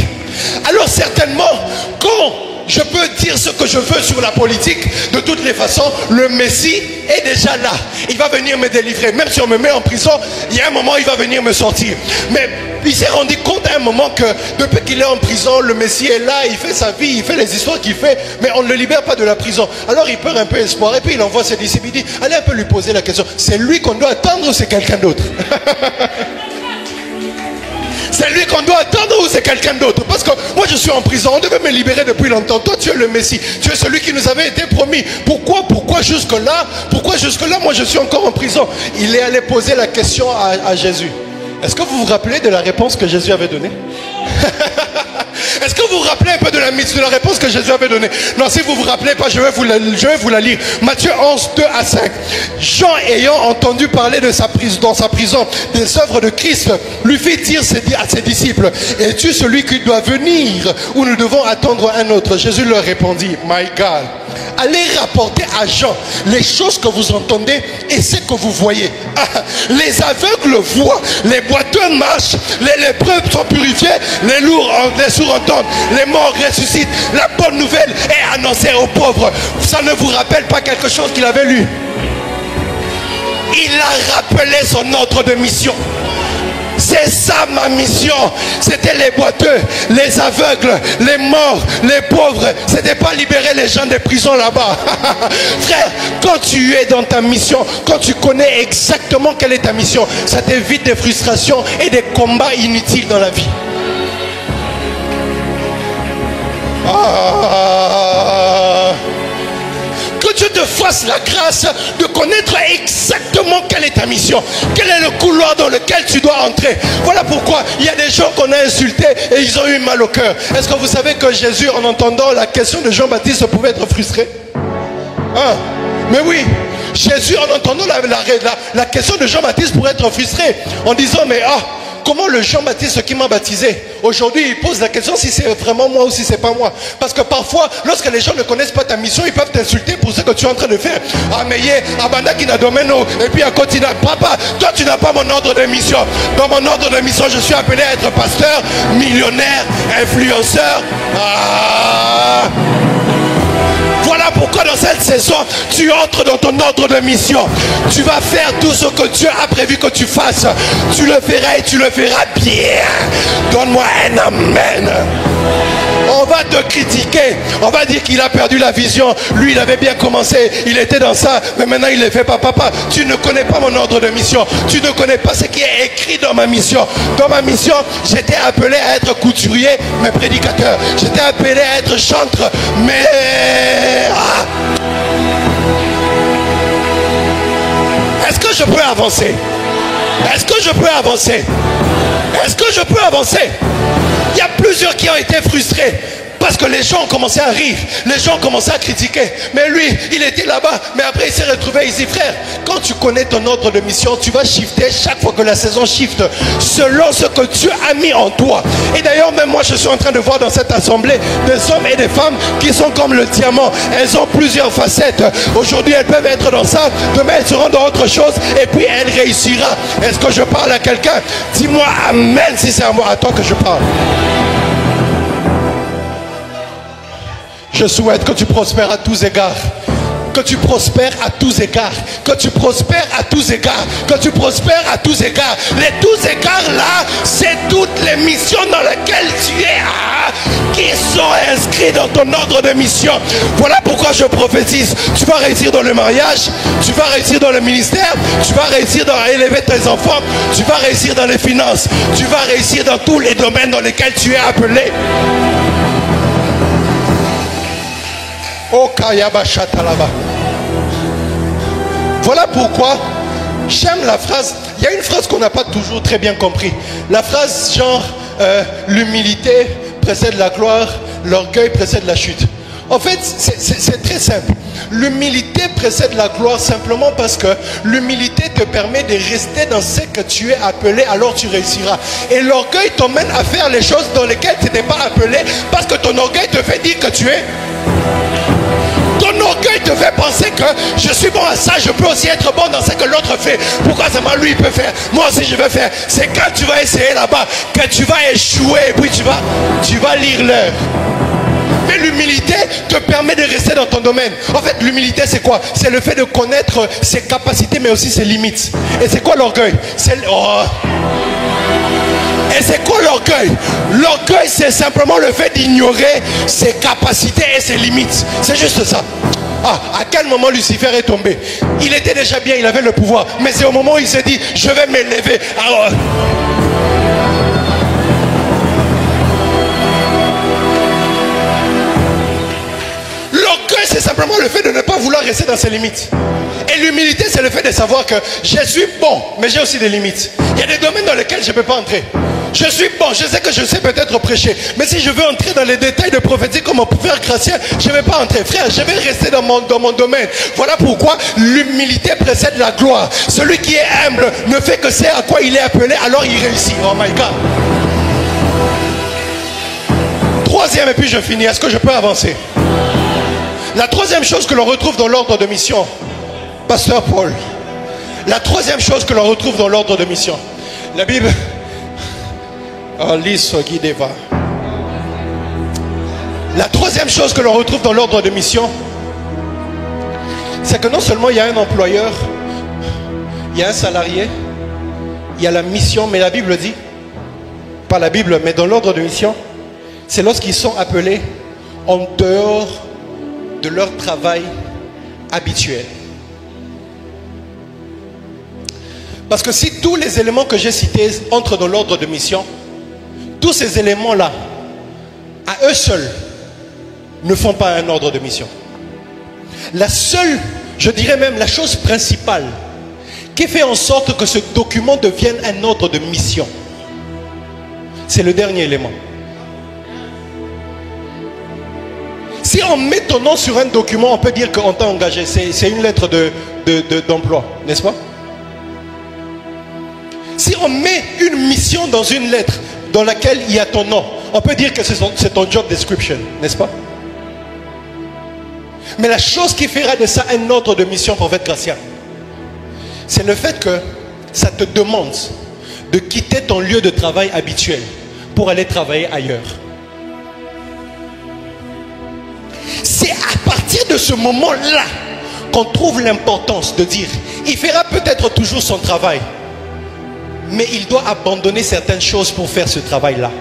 Alors certainement, quand je peux dire ce que je veux sur la politique, de toutes les façons, le Messie est déjà là. Il va venir me délivrer. Même si on me met en prison, il y a un moment, il va venir me sortir. Mais il s'est rendu compte à un moment que depuis qu'il est en prison, le Messie est là, il fait sa vie, il fait les histoires qu'il fait, mais on ne le libère pas de la prison. Alors il perd un peu espoir et puis il envoie ses disciples, il dit, allez un peu lui poser la question, c'est lui qu'on doit attendre ou c'est quelqu'un d'autre? C'est lui qu'on doit attendre ou c'est quelqu'un d'autre? Parce que moi je suis en prison, on devait me libérer depuis longtemps. Toi tu es le Messie, tu es celui qui nous avait été promis. Pourquoi jusque-là? Pourquoi jusque-là moi je suis encore en prison? Il est allé poser la question à Jésus. Est-ce que vous vous rappelez de la réponse que Jésus avait donnée? Est-ce que vous vous rappelez un peu de la réponse que Jésus avait donnée? Non, si vous ne vous rappelez pas, je vais vous la lire. Matthieu 11, 2 à 5. Jean, ayant entendu parler de dans sa prison des œuvres de Christ, lui fit dire à ses disciples, es-tu celui qui doit venir ou nous devons attendre un autre? Jésus leur répondit, my God, allez rapporter à Jean les choses que vous entendez et ce que vous voyez. Les aveugles voient, les boiteux marchent, les lépreux sont purifiés, les sourds entendent, les morts ressuscitent. La bonne nouvelle est annoncée aux pauvres. Ça ne vous rappelle pas quelque chose qu'il avait lu? Il a rappelé son ordre de mission. C'est ça ma mission. C'était les boiteux, les aveugles, les morts, les pauvres. C'était pas libérer les gens des prisons là-bas. Frère, quand tu es dans ta mission, quand tu connais exactement quelle est ta mission, ça t'évite des frustrations et des combats inutiles dans la vie. Que Dieu te fasse la grâce de connaître exactement quelle est ta mission, quel est le couloir dans lequel tu dois entrer. Voilà pourquoi il y a des gens qu'on a insultés et ils ont eu mal au cœur. Est-ce que vous savez que Jésus, en entendant la question de Jean-Baptiste, pouvait être frustré? Mais oui, Jésus, en entendant la question de Jean-Baptiste, pourrait être frustré en disant, mais comment le Jean-Baptiste qui m'a baptisé, aujourd'hui il pose la question si c'est vraiment moi ou si c'est pas moi. Parce que parfois, lorsque les gens ne connaissent pas ta mission, ils peuvent t'insulter pour ce que tu es en train de faire. Abanda qui n'a doméno, et puis à continuer. Papa, toi tu n'as pas mon ordre de mission. Dans mon ordre de mission, je suis appelé à être pasteur, millionnaire, influenceur. Voilà pourquoi dans cette saison, tu entres dans ton ordre de mission. Tu vas faire tout ce que Dieu a prévu que tu fasses. Tu le feras et tu le feras bien. Donne-moi un amen. On va te critiquer. On va dire qu'il a perdu la vision. Lui, il avait bien commencé. Il était dans ça. Mais maintenant, il ne le fait pas. Papa, tu ne connais pas mon ordre de mission. Tu ne connais pas ce qui est écrit dans ma mission. Dans ma mission, j'étais appelé à être couturier, mais prédicateur. J'étais appelé à être chantre, mais... Est-ce que je peux avancer? Est-ce que je peux avancer? Est-ce que je peux avancer? Il y a plusieurs qui ont été frustrés parce que les gens ont commencé à rire, les gens ont commencé à critiquer. Mais lui, il était là-bas, mais après il s'est retrouvé ici. Frère, quand tu connais ton ordre de mission, tu vas shifter chaque fois que la saison shift selon ce que Dieu a mis en toi. Et d'ailleurs, même moi, je suis en train de voir dans cette assemblée des hommes et des femmes qui sont comme le diamant. Elles ont plusieurs facettes. Aujourd'hui, elles peuvent être dans ça, demain, elles seront dans autre chose, et puis elle réussira. Est-ce que je parle à quelqu'un? Dis-moi amen si c'est à toi que je parle. Je souhaite que tu prospères à tous égards. Que tu prospères à tous égards. Que tu prospères à tous égards. Que tu prospères à tous égards. Les tous égards là, c'est toutes les missions dans lesquelles tu es, qui sont inscrites dans ton ordre de mission. Voilà pourquoi je prophétise. Tu vas réussir dans le mariage. Tu vas réussir dans le ministère. Tu vas réussir dans élever tes enfants. Tu vas réussir dans les finances. Tu vas réussir dans tous les domaines dans lesquels tu es appelé. Voilà pourquoi j'aime la phrase. Il y a une phrase qu'on n'a pas toujours très bien compris. La phrase genre l'humilité précède la gloire, l'orgueil précède la chute. En fait, c'est très simple. L'humilité précède la gloire simplement parce que l'humilité te permet de rester dans ce que tu es appelé, alors tu réussiras. Et l'orgueil t'emmène à faire les choses dans lesquelles tu n'étais pas appelé parce que ton orgueil te fait dire que tu es... Ton orgueil te fait penser que je suis bon à ça, je peux aussi être bon dans ce que l'autre fait. Pourquoi seulement lui il peut faire, moi aussi je vais faire. C'est quand tu vas essayer là-bas que tu vas échouer et puis tu vas lire l'heure. Mais l'humilité te permet de rester dans ton domaine. En fait, l'humilité c'est quoi? C'est le fait de connaître ses capacités mais aussi ses limites. Et c'est quoi l'orgueil? Et c'est quoi l'orgueil? L'orgueil, c'est simplement le fait d'ignorer ses capacités et ses limites. C'est juste ça. Ah, à quel moment Lucifer est tombé? Il était déjà bien, il avait le pouvoir. Mais c'est au moment où il s'est dit, je vais m'élever. Alors... L'orgueil, c'est simplement le fait de ne pas vouloir rester dans ses limites. Et l'humilité, c'est le fait de savoir que je suis bon, mais j'ai aussi des limites. Il y a des domaines dans lesquels je ne peux pas entrer. Je suis bon, je sais que je sais peut-être prêcher. Mais si je veux entrer dans les détails de prophétie comme mon frère Gratien, je ne vais pas entrer. Frère, je vais rester dans mon domaine. Voilà pourquoi l'humilité précède la gloire. Celui qui est humble ne fait que c'est à quoi il est appelé, alors il réussit. Oh my God. Troisième, et puis je finis. Est-ce que je peux avancer? La troisième chose que l'on retrouve dans l'ordre de mission, Pasteur Paul. La troisième chose que l'on retrouve dans l'ordre de mission. La Bible... La troisième chose que l'on retrouve dans l'ordre de mission, c'est que non seulement il y a un employeur, il y a un salarié, il y a la mission, mais la Bible dit, pas la Bible, mais dans l'ordre de mission, c'est lorsqu'ils sont appelés en dehors de leur travail habituel. Parce que si tous les éléments que j'ai cités entrent dans l'ordre de mission, tous ces éléments-là, à eux seuls, ne font pas un ordre de mission. La seule, je dirais même la chose principale, qui fait en sorte que ce document devienne un ordre de mission, c'est le dernier élément. Si on met ton nom sur un document, on peut dire qu'on t'a engagé. C'est une lettre d'emploi, n'est-ce pas? Si on met une mission dans une lettre dans laquelle il y a ton nom, on peut dire que c'est ton job description, n'est-ce pas? Mais la chose qui fera de ça un ordre de mission, prophète Gratien, c'est le fait que ça te demande de quitter ton lieu de travail habituel pour aller travailler ailleurs. C'est à partir de ce moment-là qu'on trouve l'importance de dire, il fera peut-être toujours son travail, mais il doit abandonner certaines choses pour faire ce travail-là.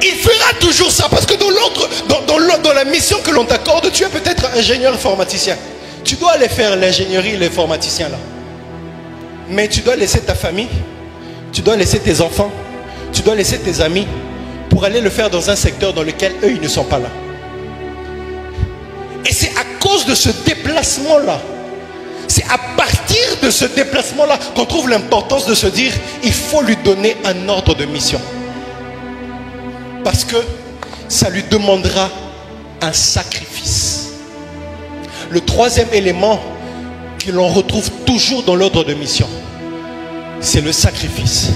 Il fera toujours ça parce que dans la mission que l'on t'accorde, tu es peut-être ingénieur informaticien. Tu dois aller faire l'ingénierie et l'informaticien là. Mais tu dois laisser ta famille, tu dois laisser tes enfants, tu dois laisser tes amis pour aller le faire dans un secteur dans lequel eux, ils ne sont pas là. Et c'est à cause de ce déplacement-là, c'est à partir de ce déplacement-là qu'on trouve l'importance de se dire, il faut lui donner un ordre de mission. Parce que ça lui demandera un sacrifice. Le troisième élément que l'on retrouve toujours dans l'ordre de mission, c'est le sacrifice.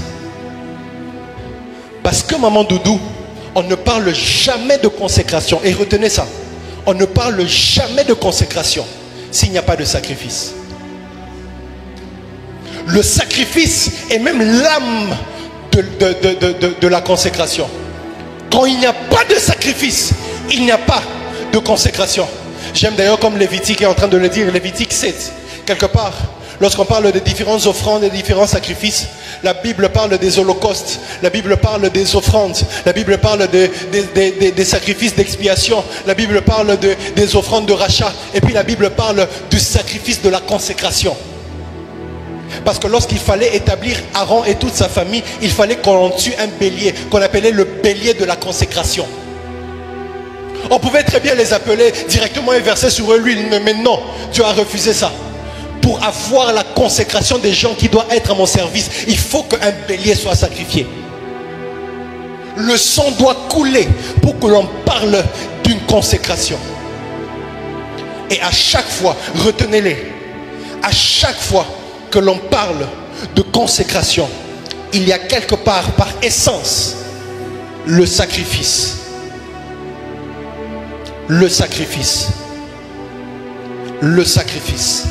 Parce que maman Doudou, on ne parle jamais de consécration. Et retenez ça, on ne parle jamais de consécration s'il n'y a pas de sacrifice. Le sacrifice est même l'âme de la consécration. Quand il n'y a pas de sacrifice, il n'y a pas de consécration. J'aime d'ailleurs comme Lévitique est en train de le dire, Lévitique 7, quelque part, lorsqu'on parle des différentes offrandes, des différents sacrifices, la Bible parle des holocaustes, la Bible parle des offrandes, la Bible parle des sacrifices d'expiation, la Bible parle des offrandes de rachat, et puis la Bible parle du sacrifice de la consécration. Parce que lorsqu'il fallait établir Aaron et toute sa famille, il fallait qu'on tue un bélier, qu'on appelait le bélier de la consécration. On pouvait très bien les appeler directement et verser sur eux l'huile, mais non, Dieu a refusé ça. Pour avoir la consécration des gens qui doivent être à mon service, il faut qu'un bélier soit sacrifié. Le sang doit couler pour que l'on parle d'une consécration. Et à chaque fois, retenez-les, à chaque fois que l'on parle de consécration, il y a quelque part, par essence, le sacrifice. Le sacrifice. Le sacrifice.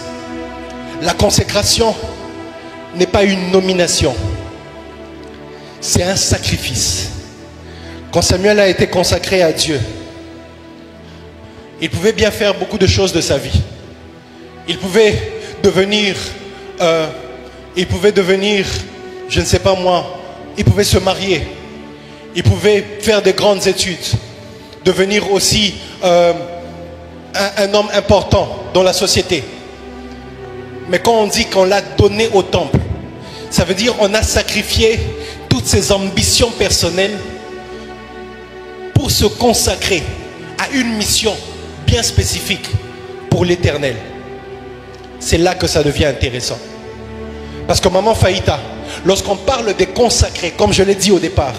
La consécration n'est pas une nomination. C'est un sacrifice. Quand Samuel a été consacré à Dieu, il pouvait bien faire beaucoup de choses de sa vie. Il pouvait devenir, je ne sais pas moi, il pouvait se marier. Il pouvait faire de grandes études. Devenir aussi un homme important dans la société. Mais quand on dit qu'on l'a donné au temple, ça veut dire qu'on a sacrifié toutes ses ambitions personnelles pour se consacrer à une mission bien spécifique pour l'Éternel. C'est là que ça devient intéressant. Parce que Maman Faïta, lorsqu'on parle des consacrés, comme je l'ai dit au départ,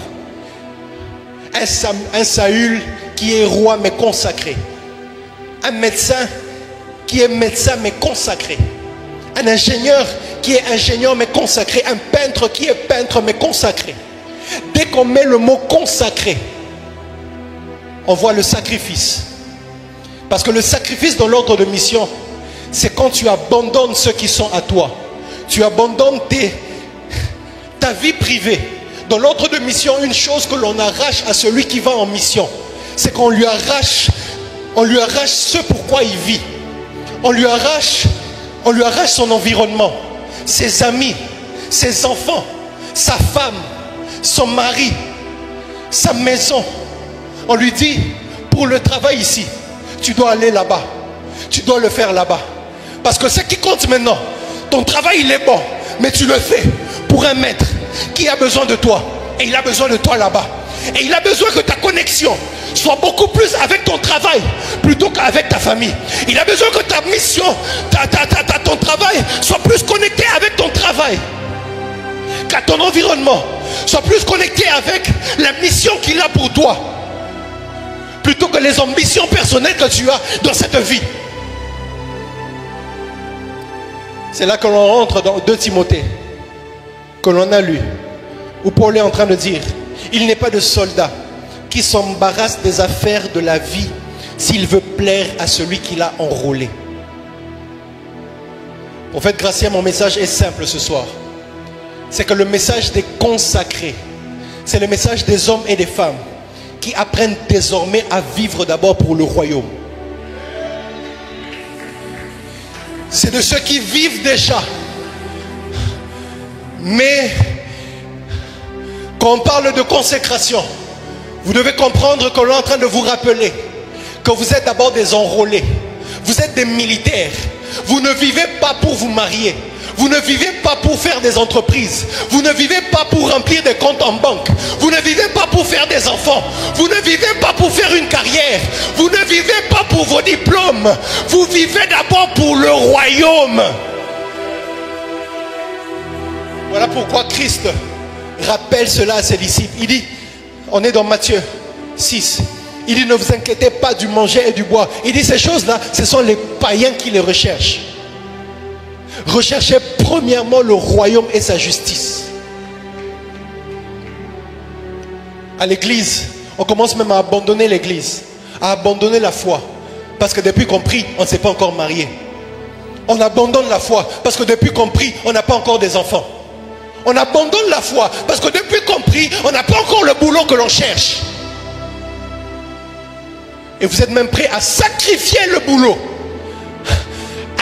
un Saül qui est roi mais consacré, un médecin qui est médecin mais consacré, un ingénieur qui est ingénieur mais consacré, un peintre qui est peintre mais consacré. Dès qu'on met le mot consacré, on voit le sacrifice. Parce que le sacrifice dans l'ordre de mission, c'est quand tu abandonnes ceux qui sont à toi. Tu abandonnes ta vie privée. Dans l'ordre de mission, une chose que l'on arrache à celui qui va en mission, c'est qu'on lui arrache ce pourquoi il vit. On lui arrache son environnement, ses amis, ses enfants, sa femme, son mari, sa maison. On lui dit, pour le travail ici, tu dois aller là-bas. Tu dois le faire là-bas. Parce que ce qui compte maintenant, ton travail il est bon, mais tu le fais pour un maître qui a besoin de toi. Et il a besoin de toi là-bas. Et il a besoin que ta connexion soit beaucoup plus avec ton travail plutôt qu'avec ta famille. Il a besoin que ta mission, ton travail soit plus connecté avec ton travail qu'à ton environnement. Soit plus connecté avec la mission qu'il a pour toi plutôt que les ambitions personnelles que tu as dans cette vie. C'est là que l'on rentre dans 2 Timothée, que l'on a lu, où Paul est en train de dire, il n'est pas de soldat qui s'embarrasse des affaires de la vie s'il veut plaire à celui qui l'a enrôlé. Prophète Gratien, mon message est simple ce soir. C'est que le message des consacrés, c'est le message des hommes et des femmes qui apprennent désormais à vivre d'abord pour le royaume. C'est de ceux qui vivent déjà. Mais quand on parle de consécration, vous devez comprendre que l'on est en train de vous rappeler que vous êtes d'abord des enrôlés. Vous êtes des militaires. Vous ne vivez pas pour vous marier. Vous ne vivez pas pour faire des entreprises. Vous ne vivez pas pour remplir des comptes en banque. Vous ne vivez pas pour faire des enfants. Vous ne vivez pas pour faire une carrière. Vous ne vivez pas pour vos diplômes. Vous vivez d'abord pour le royaume. Voilà pourquoi Christ rappelle cela à ses disciples. Il dit, on est dans Matthieu 6. Il dit, ne vous inquiétez pas du manger et du boire. Il dit, ces choses-là, ce sont les païens qui les recherchent. Recherchez premièrement le royaume et sa justice. À l'église, on commence même à abandonner l'église, à abandonner la foi. Parce que depuis qu'on prie, on ne s'est pas encore marié. On abandonne la foi parce que depuis qu'on prie, on n'a pas encore des enfants. On abandonne la foi parce que depuis qu'on prie, on n'a pas encore le boulot que l'on cherche. Et vous êtes même prêts à sacrifier le boulot,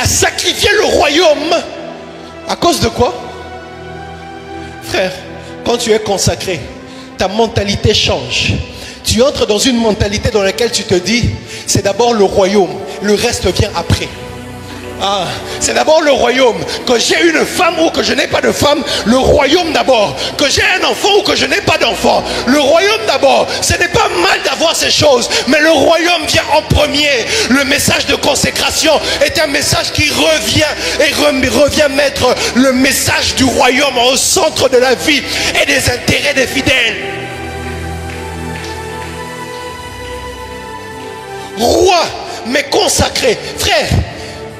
à sacrifier le royaume. À cause de quoi? Frère, quand tu es consacré, ta mentalité change. Tu entres dans une mentalité dans laquelle tu te dis, c'est d'abord le royaume, le reste vient après. Ah, c'est d'abord le royaume. Que j'ai une femme ou que je n'ai pas de femme, le royaume d'abord. Que j'ai un enfant ou que je n'ai pas d'enfant, le royaume d'abord. Ce n'est pas mal d'avoir ces choses, mais le royaume vient en premier. Le message de consécration est un message qui revient et revient mettre le message du royaume au centre de la vie et des intérêts des fidèles. Roi, mais consacré. Frère,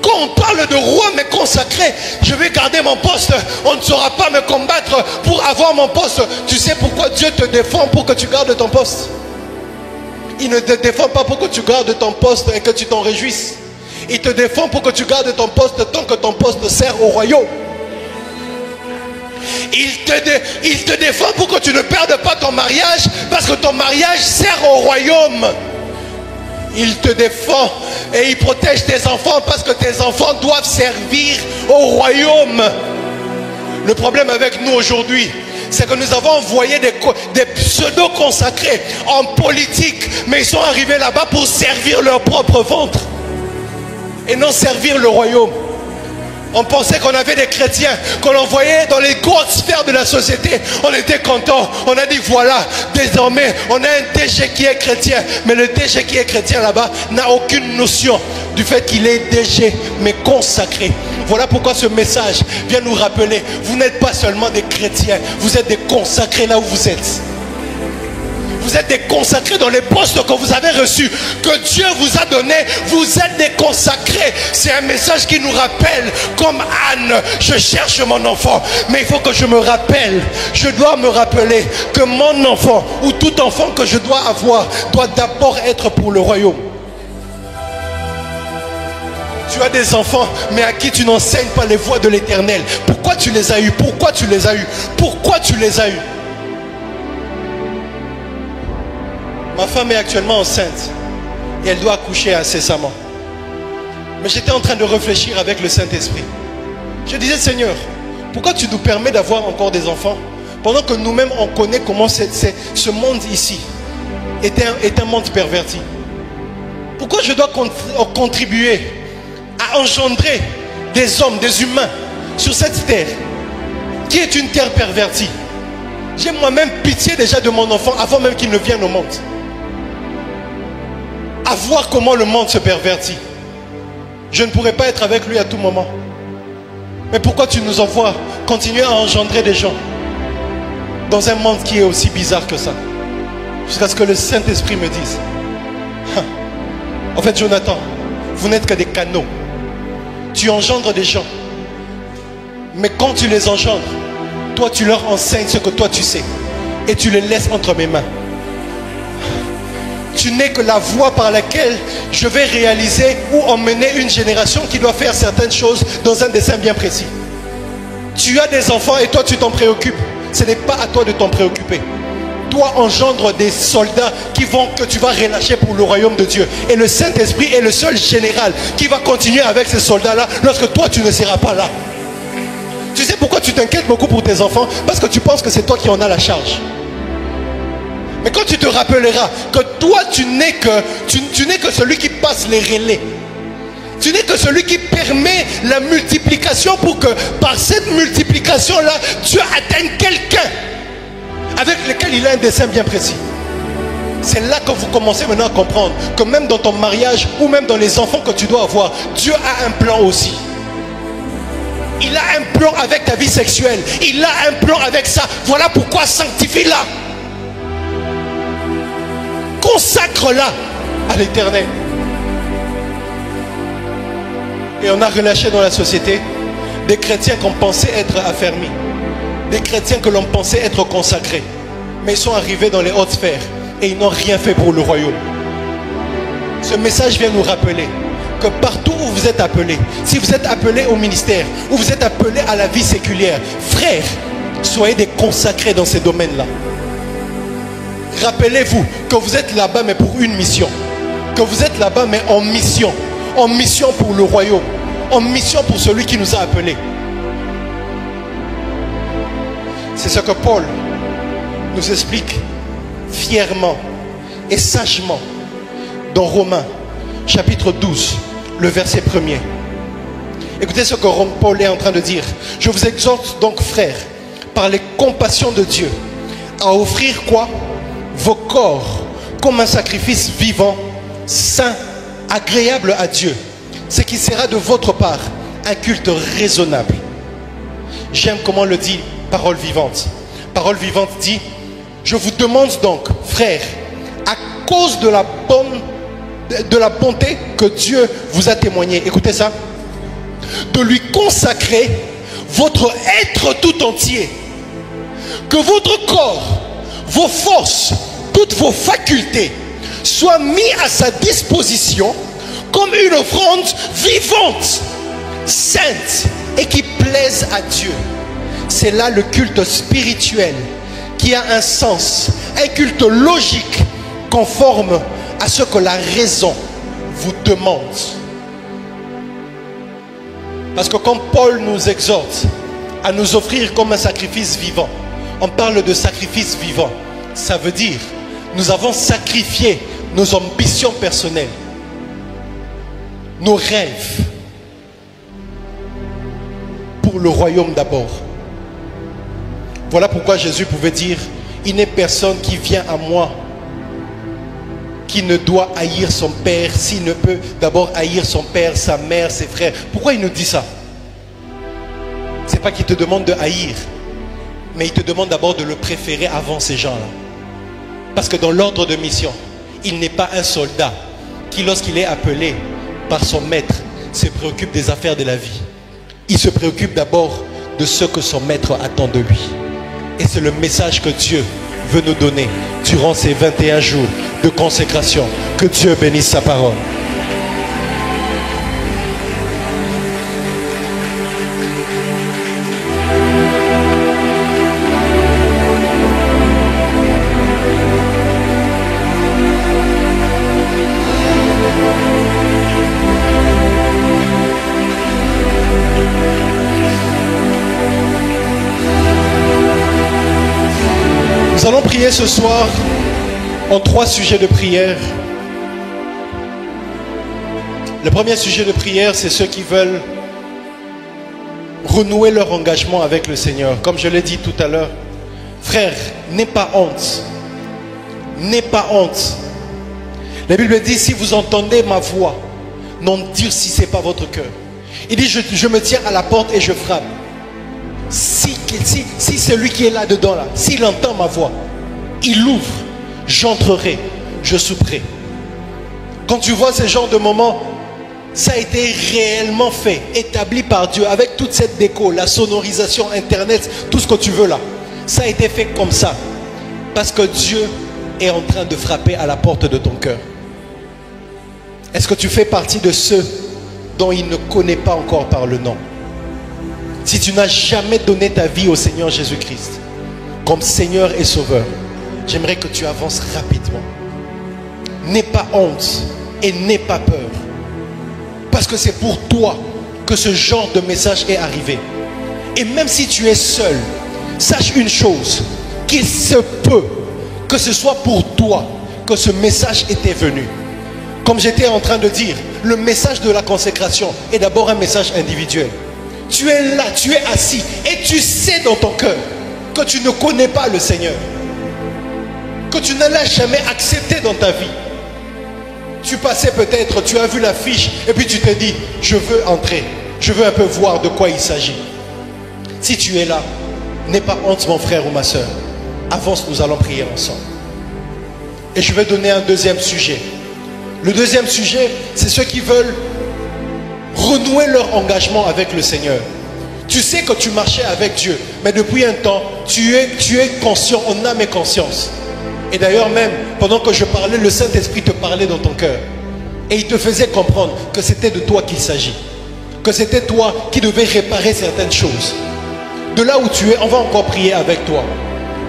quand on parle de roi, mais consacré, je vais garder mon poste. On ne saura pas me combattre pour avoir mon poste. Tu sais pourquoi Dieu te défend pour que tu gardes ton poste? Il ne te défend pas pour que tu gardes ton poste et que tu t'en réjouisses. Il te défend pour que tu gardes ton poste tant que ton poste sert au royaume. Il te défend pour que tu ne perdes pas ton mariage parce que ton mariage sert au royaume. Il te défend et il protège tes enfants parce que tes enfants doivent servir au royaume. Le problème avec nous aujourd'hui, c'est que nous avons envoyé des pseudo-consacrés en politique, mais ils sont arrivés là-bas pour servir leur propre ventre et non servir le royaume. On pensait qu'on avait des chrétiens, qu'on envoyait dans les grosses sphères de la société. On était content. On a dit voilà, désormais, on a un DG qui est chrétien. Mais le DG qui est chrétien là-bas n'a aucune notion du fait qu'il est DG, mais consacré. Voilà pourquoi ce message vient nous rappeler, vous n'êtes pas seulement des chrétiens, vous êtes des consacrés là où vous êtes. Vous êtes des consacrés dans les postes que vous avez reçus, que Dieu vous a donnés. Vous êtes des consacrés. C'est un message qui nous rappelle, comme Anne, je cherche mon enfant. Mais il faut que je me rappelle, je dois me rappeler que mon enfant, ou tout enfant que je dois avoir, doit d'abord être pour le royaume. Tu as des enfants, mais à qui tu n'enseignes pas les voies de l'Éternel. Pourquoi tu les as eus? Pourquoi tu les as eus? Pourquoi tu les as eus? Ma femme est actuellement enceinte et elle doit accoucher incessamment. Mais j'étais en train de réfléchir avec le Saint-Esprit. Je disais, Seigneur, pourquoi tu nous permets d'avoir encore des enfants pendant que nous-mêmes on connaît comment ce monde ici est un monde perverti? Pourquoi je dois contribuer à engendrer des hommes, des humains sur cette terre qui est une terre pervertie? J'ai moi-même pitié déjà de mon enfant avant même qu'il ne vienne au monde. À voir comment le monde se pervertit. Je ne pourrais pas être avec lui à tout moment. Mais pourquoi tu nous envoies continuer à engendrer des gens dans un monde qui est aussi bizarre que ça? Jusqu'à ce que le Saint-Esprit me dise, en fait Jonathan, vous n'êtes que des canaux. Tu engendres des gens, mais quand tu les engendres, toi tu leur enseignes ce que toi tu sais et tu les laisses entre mes mains. Tu n'es que la voie par laquelle je vais réaliser ou emmener une génération qui doit faire certaines choses dans un dessein bien précis. Tu as des enfants et toi tu t'en préoccupes. Ce n'est pas à toi de t'en préoccuper. Toi engendre des soldats que tu vas relâcher pour le royaume de Dieu. Et le Saint-Esprit est le seul général qui va continuer avec ces soldats-là lorsque toi tu ne seras pas là. Tu sais pourquoi tu t'inquiètes beaucoup pour tes enfants? Parce que tu penses que c'est toi qui en as la charge. Mais quand tu te rappelleras que toi tu n'es que celui qui passe les relais. Tu n'es que celui qui permet la multiplication pour que par cette multiplication-là, Dieu atteigne quelqu'un avec lequel il a un dessein bien précis. C'est là que vous commencez maintenant à comprendre que même dans ton mariage ou même dans les enfants que tu dois avoir, Dieu a un plan aussi. Il a un plan avec ta vie sexuelle. Il a un plan avec ça. Voilà pourquoi sanctifie-la. Consacre-la à l'Éternel. Et on a relâché dans la société des chrétiens qu'on pensait être affermis, des chrétiens que l'on pensait être consacrés, mais ils sont arrivés dans les hautes sphères et ils n'ont rien fait pour le royaume. Ce message vient nous rappeler que partout où vous êtes appelés, si vous êtes appelés au ministère ou vous êtes appelés à la vie séculière, frères, soyez des consacrés dans ces domaines-là. Rappelez-vous que vous êtes là-bas mais pour une mission, que vous êtes là-bas mais en mission pour le royaume, en mission pour celui qui nous a appelés. C'est ce que Paul nous explique fièrement et sagement dans Romains chapitre 12, le verset 1er. Écoutez ce que Paul est en train de dire. Je vous exhorte donc, frères, par les compassions de Dieu, à offrir quoi? Vos corps comme un sacrifice vivant, saint, agréable à Dieu, ce qui sera de votre part un culte raisonnable. J'aime comment le dit Parole Vivante. Parole Vivante dit: je vous demande donc, frères, à cause de la bonne de la bonté que Dieu vous a témoigné. Écoutez ça. De lui consacrer votre être tout entier. Que votre corps, vos forces, toutes vos facultés soient mis à sa disposition comme une offrande vivante, sainte et qui plaise à Dieu. C'est là le culte spirituel qui a un sens, un culte logique conforme à ce que la raison vous demande. Parce que quand Paul nous exhorte à nous offrir comme un sacrifice vivant, on parle de sacrifice vivant. Ça veut dire, nous avons sacrifié nos ambitions personnelles, nos rêves, pour le royaume d'abord. Voilà pourquoi Jésus pouvait dire, il n'est personne qui vient à moi qui ne doit haïr son père, s'il ne peut d'abord haïr son père, sa mère, ses frères. Pourquoi il nous dit ça? C'est pas qu'il te demande de haïr, mais il te demande d'abord de le préférer avant ces gens-là. Parce que dans l'ordre de mission, il n'est pas un soldat qui, lorsqu'il est appelé par son maître, se préoccupe des affaires de la vie. Il se préoccupe d'abord de ce que son maître attend de lui. Et c'est le message que Dieu veut nous donner durant ces 21 jours de consécration. Que Dieu bénisse sa parole. Nous allons prier ce soir en 3 sujets de prière. Le premier sujet de prière, c'est ceux qui veulent renouer leur engagement avec le Seigneur. Comme je l'ai dit tout à l'heure, frère, n'aie pas honte. N'aie pas honte. La Bible dit, si vous entendez ma voix, n'endurcissez pas votre cœur. Il dit, je me tiens à la porte et je frappe. Si celui qui est là-dedans, là, s'il entend ma voix, il ouvre, j'entrerai, je souperai. Quand tu vois ce genre de moments, ça a été réellement fait, établi par Dieu, avec toute cette déco, la sonorisation, Internet, tout ce que tu veux là. Ça a été fait comme ça, parce que Dieu est en train de frapper à la porte de ton cœur. Est-ce que tu fais partie de ceux dont il ne connaît pas encore par le nom? Si tu n'as jamais donné ta vie au Seigneur Jésus-Christ comme Seigneur et Sauveur, j'aimerais que tu avances rapidement. N'aie pas honte et n'aie pas peur. Parce que c'est pour toi que ce genre de message est arrivé. Et même si tu es seul, sache une chose, qu'il se peut que ce soit pour toi que ce message était venu. Comme j'étais en train de dire, le message de la consécration est d'abord un message individuel. Tu es là, tu es assis et tu sais dans ton cœur que tu ne connais pas le Seigneur, que tu ne l'as jamais accepté dans ta vie. Tu passais peut-être, tu as vu l'affiche et puis tu te dis, je veux entrer, je veux un peu voir de quoi il s'agit. Si tu es là, n'aie pas honte mon frère ou ma soeur. Avance, nous allons prier ensemble. Et je vais donner un deuxième sujet. Le deuxième sujet, c'est ceux qui veulent renouer leur engagement avec le Seigneur. Tu sais que tu marchais avec Dieu, mais depuis un temps, tu es conscient, en âme et conscience. Et d'ailleurs même, pendant que je parlais, le Saint-Esprit te parlait dans ton cœur. Et il te faisait comprendre que c'était de toi qu'il s'agit. Que c'était toi qui devais réparer certaines choses. De là où tu es, on va encore prier avec toi.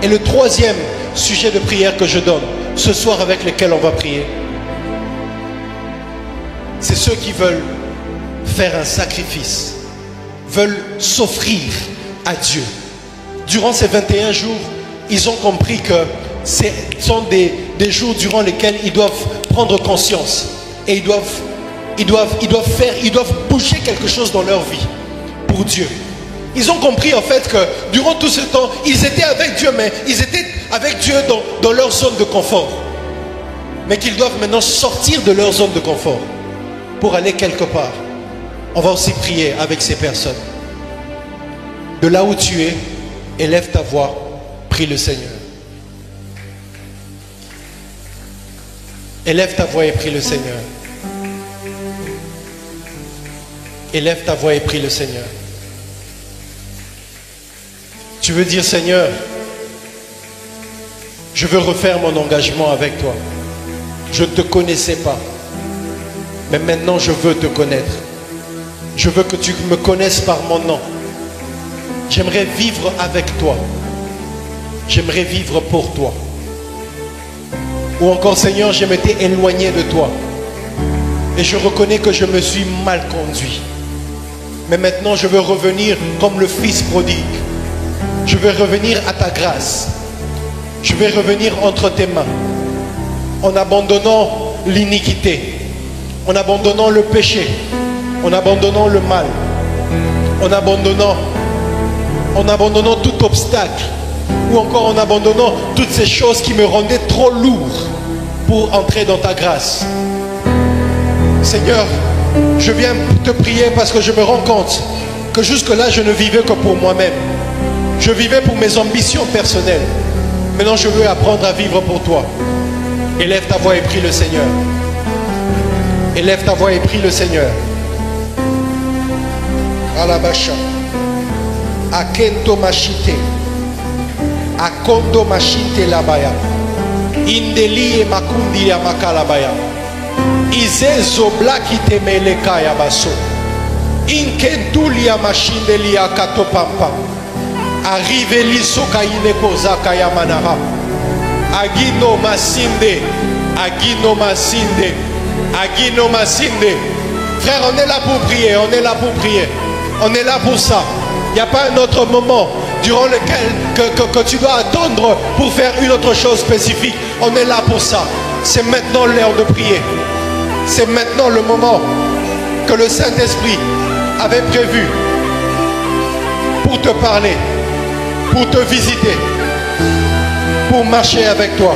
Et le troisième sujet de prière que je donne, ce soir avec lequel on va prier, c'est ceux qui veulent faire un sacrifice, veulent s'offrir à Dieu. Durant ces 21 jours, ils ont compris que ce sont des jours durant lesquels ils doivent prendre conscience et ils doivent bouger quelque chose dans leur vie pour Dieu. Ils ont compris en fait que durant tout ce temps, ils étaient avec Dieu, mais ils étaient avec Dieu dans leur zone de confort. Mais qu'ils doivent maintenant sortir de leur zone de confort pour aller quelque part. On va aussi prier avec ces personnes. De là où tu es, élève ta voix, prie le Seigneur. Élève ta voix et prie le Seigneur. Élève ta voix et prie le Seigneur. Tu veux dire, Seigneur, je veux refaire mon engagement avec toi. Je ne te connaissais pas, mais maintenant je veux te connaître. Je veux que tu me connaisses par mon nom. J'aimerais vivre avec toi. J'aimerais vivre pour toi. Ou encore, Seigneur, je m'étais éloigné de toi. Et je reconnais que je me suis mal conduit. Mais maintenant, je veux revenir comme le Fils prodigue. Je veux revenir à ta grâce. Je vais revenir entre tes mains. En abandonnant l'iniquité. En abandonnant le péché. En abandonnant le mal. En abandonnant tout obstacle. Ou encore en abandonnant toutes ces choses qui me rendaient trop lourd pour entrer dans ta grâce. Seigneur, je viens te prier parce que je me rends compte que jusque-là, je ne vivais que pour moi-même. Je vivais pour mes ambitions personnelles. Maintenant, je veux apprendre à vivre pour toi. Élève ta voix et prie le Seigneur. Élève ta voix et prie le Seigneur. Alabasha. Akento machite. Akondo machite labaya. Indeli e makundi ya makalabaya. Izezo blaki temele kaya baso. Inkentulia machindeli ya katopampa. Arrive lisoka inekoza kaya manara. Agino masinde. Agino masinde. Agino masinde. Frère, on est là pour prier. On est là pour prier. On est là pour ça. Il n'y a pas un autre moment durant lequel que tu dois attendre pour faire une autre chose spécifique. On est là pour ça. C'est maintenant l'heure de prier. C'est maintenant le moment que le Saint-Esprit avait prévu pour te parler, pour te visiter, pour marcher avec toi.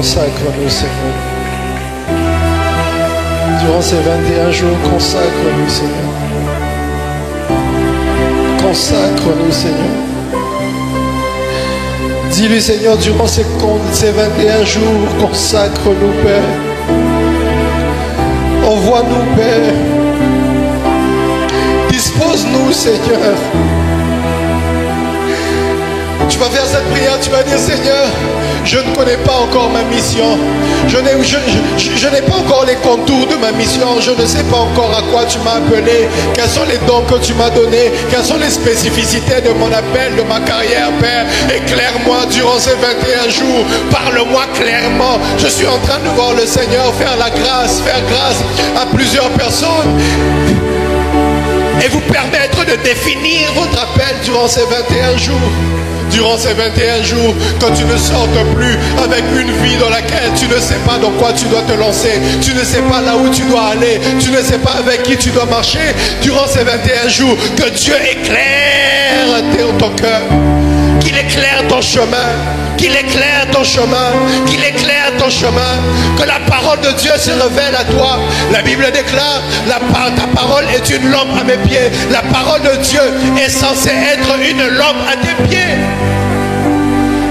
consacre-nous, Seigneur. Durant ces 21 jours, consacre-nous, Seigneur. Consacre-nous, Seigneur. Dis-lui, Seigneur, durant ces 21 jours, consacre-nous, Père. Envoie-nous, Père. Dispose-nous, Seigneur. Tu vas faire cette prière, tu vas dire, Seigneur, je ne connais pas encore ma mission. Je n'ai pas encore les contours de ma mission. Je ne sais pas encore à quoi tu m'as appelé. Quels sont les dons que tu m'as donnés. Quelles sont les spécificités de mon appel, de ma carrière, Père. Éclaire-moi durant ces 21 jours. Parle-moi clairement. Je suis en train de voir le Seigneur faire grâce à plusieurs personnes. Et vous permettre de définir votre appel durant ces 21 jours. Durant ces 21 jours, quand tu ne sortes plus avec une vie dans laquelle tu ne sais pas dans quoi tu dois te lancer, tu ne sais pas là où tu dois aller, tu ne sais pas avec qui tu dois marcher, durant ces 21 jours, que Dieu éclaire ton cœur, qu'il éclaire ton chemin, qu'il éclaire ton chemin, qu'il éclaire ton chemin, que la parole de Dieu se révèle à toi. La Bible déclare, ta parole est une lampe à mes pieds. La parole de Dieu est censée être une lampe à tes pieds.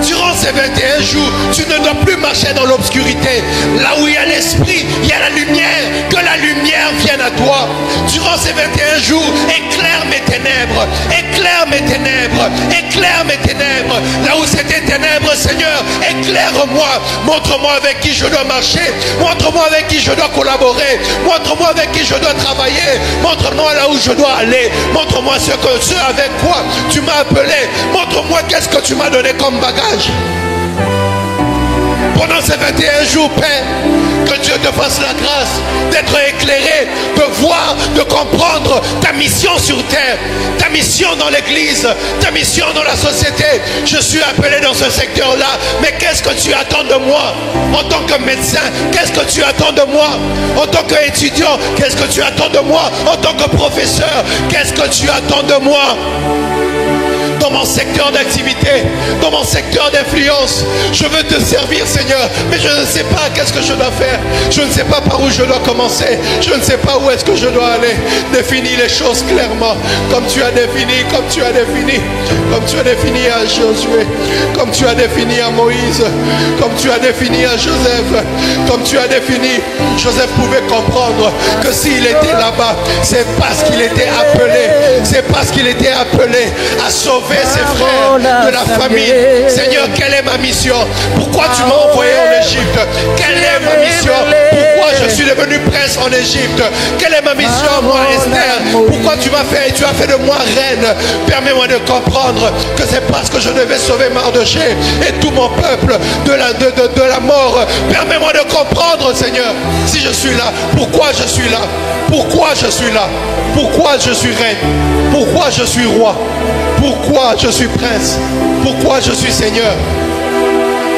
Durant ces 21 jours, tu ne dois plus marcher dans l'obscurité. Là où il y a l'esprit, il y a la lumière. Que la lumière vienne à toi. Durant ces 21 jours, éclaire mes ténèbres. Éclaire mes ténèbres. Éclaire mes ténèbres. Là où c'est des ténèbres, Seigneur, éclaire-moi. Montre-moi avec qui je dois marcher. Montre-moi avec qui je dois collaborer. Montre-moi avec qui je dois travailler. Montre-moi là où je dois aller. Montre-moi ce avec quoi tu m'as appelé. Montre-moi qu'est-ce que tu m'as donné comme bagage. Pendant ces 21 jours, Père, que Dieu te fasse la grâce d'être éclairé, de voir, de comprendre ta mission sur terre, ta mission dans l'église, ta mission dans la société. Je suis appelé dans ce secteur-là, mais qu'est-ce que tu attends de moi? En tant que médecin, qu'est-ce que tu attends de moi? En tant qu'étudiant, qu'est-ce que tu attends de moi? En tant que professeur, qu'est-ce que tu attends de moi? Dans mon secteur d'activité, dans mon secteur d'influence, je veux te servir, Seigneur, mais je ne sais pas qu'est-ce que je dois faire. Je ne sais pas par où je dois commencer. Je ne sais pas où est-ce que je dois aller. Définis les choses clairement, comme tu as défini, comme tu as défini à Josué, comme tu as défini à Moïse, comme tu as défini à Joseph, comme tu as défini. Joseph pouvait comprendre que s'il était là-bas, c'est parce qu'il était appelé, c'est parce qu'il était appelé à sauver ses frères de la famille. Seigneur, quelle est ma mission? Pourquoi tu m'as envoyé en Égypte? Quelle est ma mission? Pourquoi je suis devenu prince en Égypte? Quelle est ma mission, moi, Esther? Pourquoi tu m'as fait, tu as fait de moi reine? Permets-moi de comprendre que c'est parce que je devais sauver Mardoché et tout mon peuple de la mort. Permets-moi de comprendre, Seigneur, si je suis là, pourquoi je suis là? Pourquoi je suis là? Pourquoi je suis reine? Pourquoi je suis roi? Pourquoi je suis prince? Pourquoi je suis Seigneur?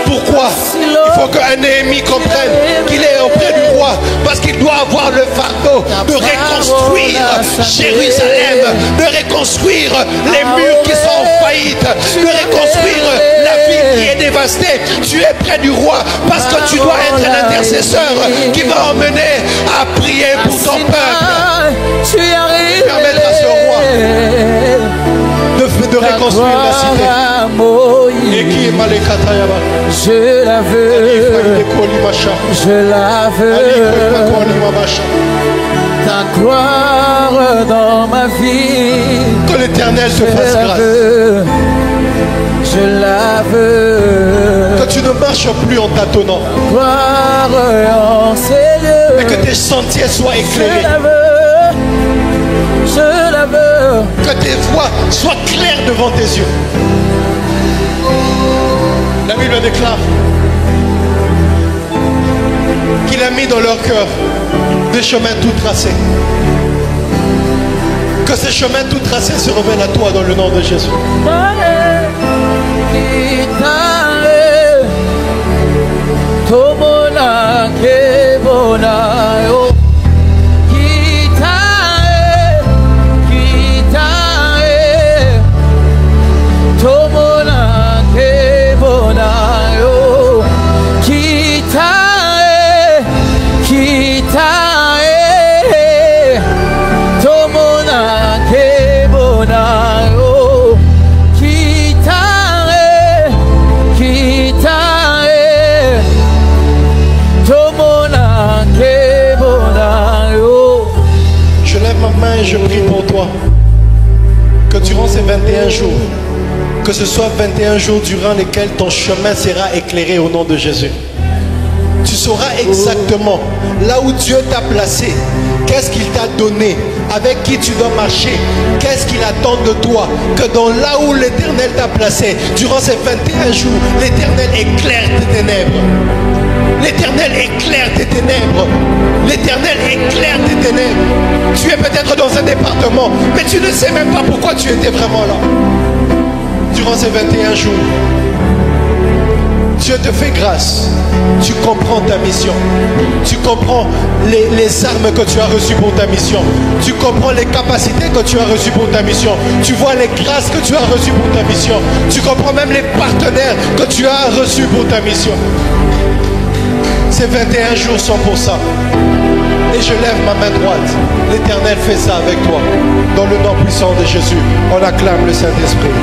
Pourquoi? Il faut qu'un Néhémie comprenne qu'il est auprès du roi, parce qu'il doit avoir le fardeau de reconstruire Jérusalem, de reconstruire les murs qui sont en faillite, de reconstruire la ville qui est dévastée. Tu es près du roi parce que tu dois être un intercesseur qui va emmener à prier pour ton peuple. Permettre à ce roi de reconstruire la cité.
Je la veux, je la veux, ta gloire dans ma vie.
Que l'Éternel te fasse grâce.
Je la veux.
Que tu ne marches plus en tâtonnant.
Gloire en Seigneur.
Et que tes sentiers soient éclairés.
Je la veux. Je la veux.
Que tes voies soient claires devant tes yeux. La Bible déclare qu'il a mis dans leur cœur des chemins tout tracés. Que ces chemins tout tracés se révèlent à toi dans le nom de Jésus.
Kita
21 jours. Que ce soit 21 jours durant lesquels ton chemin sera éclairé au nom de Jésus. Tu sauras exactement là où Dieu t'a placé, qu'est-ce qu'il t'a donné, avec qui tu dois marcher, qu'est-ce qu'il attend de toi, que dans là où l'Éternel t'a placé, durant ces 21 jours, l'Éternel éclaire tes ténèbres. L'Éternel éclaire tes ténèbres. L'Éternel éclaire tes ténèbres. Tu es peut-être dans un département, mais tu ne sais même pas pourquoi tu étais vraiment là. Durant ces 21 jours, Dieu te fait grâce. Tu comprends ta mission. Tu comprends les armes que tu as reçues pour ta mission. Tu comprends les capacités que tu as reçues pour ta mission. Tu vois les grâces que tu as reçues pour ta mission. Tu comprends même les partenaires que tu as reçus pour ta mission. Ces 21 jours sont pour ça. Et je lève ma main droite. L'Éternel fait ça avec toi. Dans le nom puissant de Jésus, on acclame le Saint-Esprit.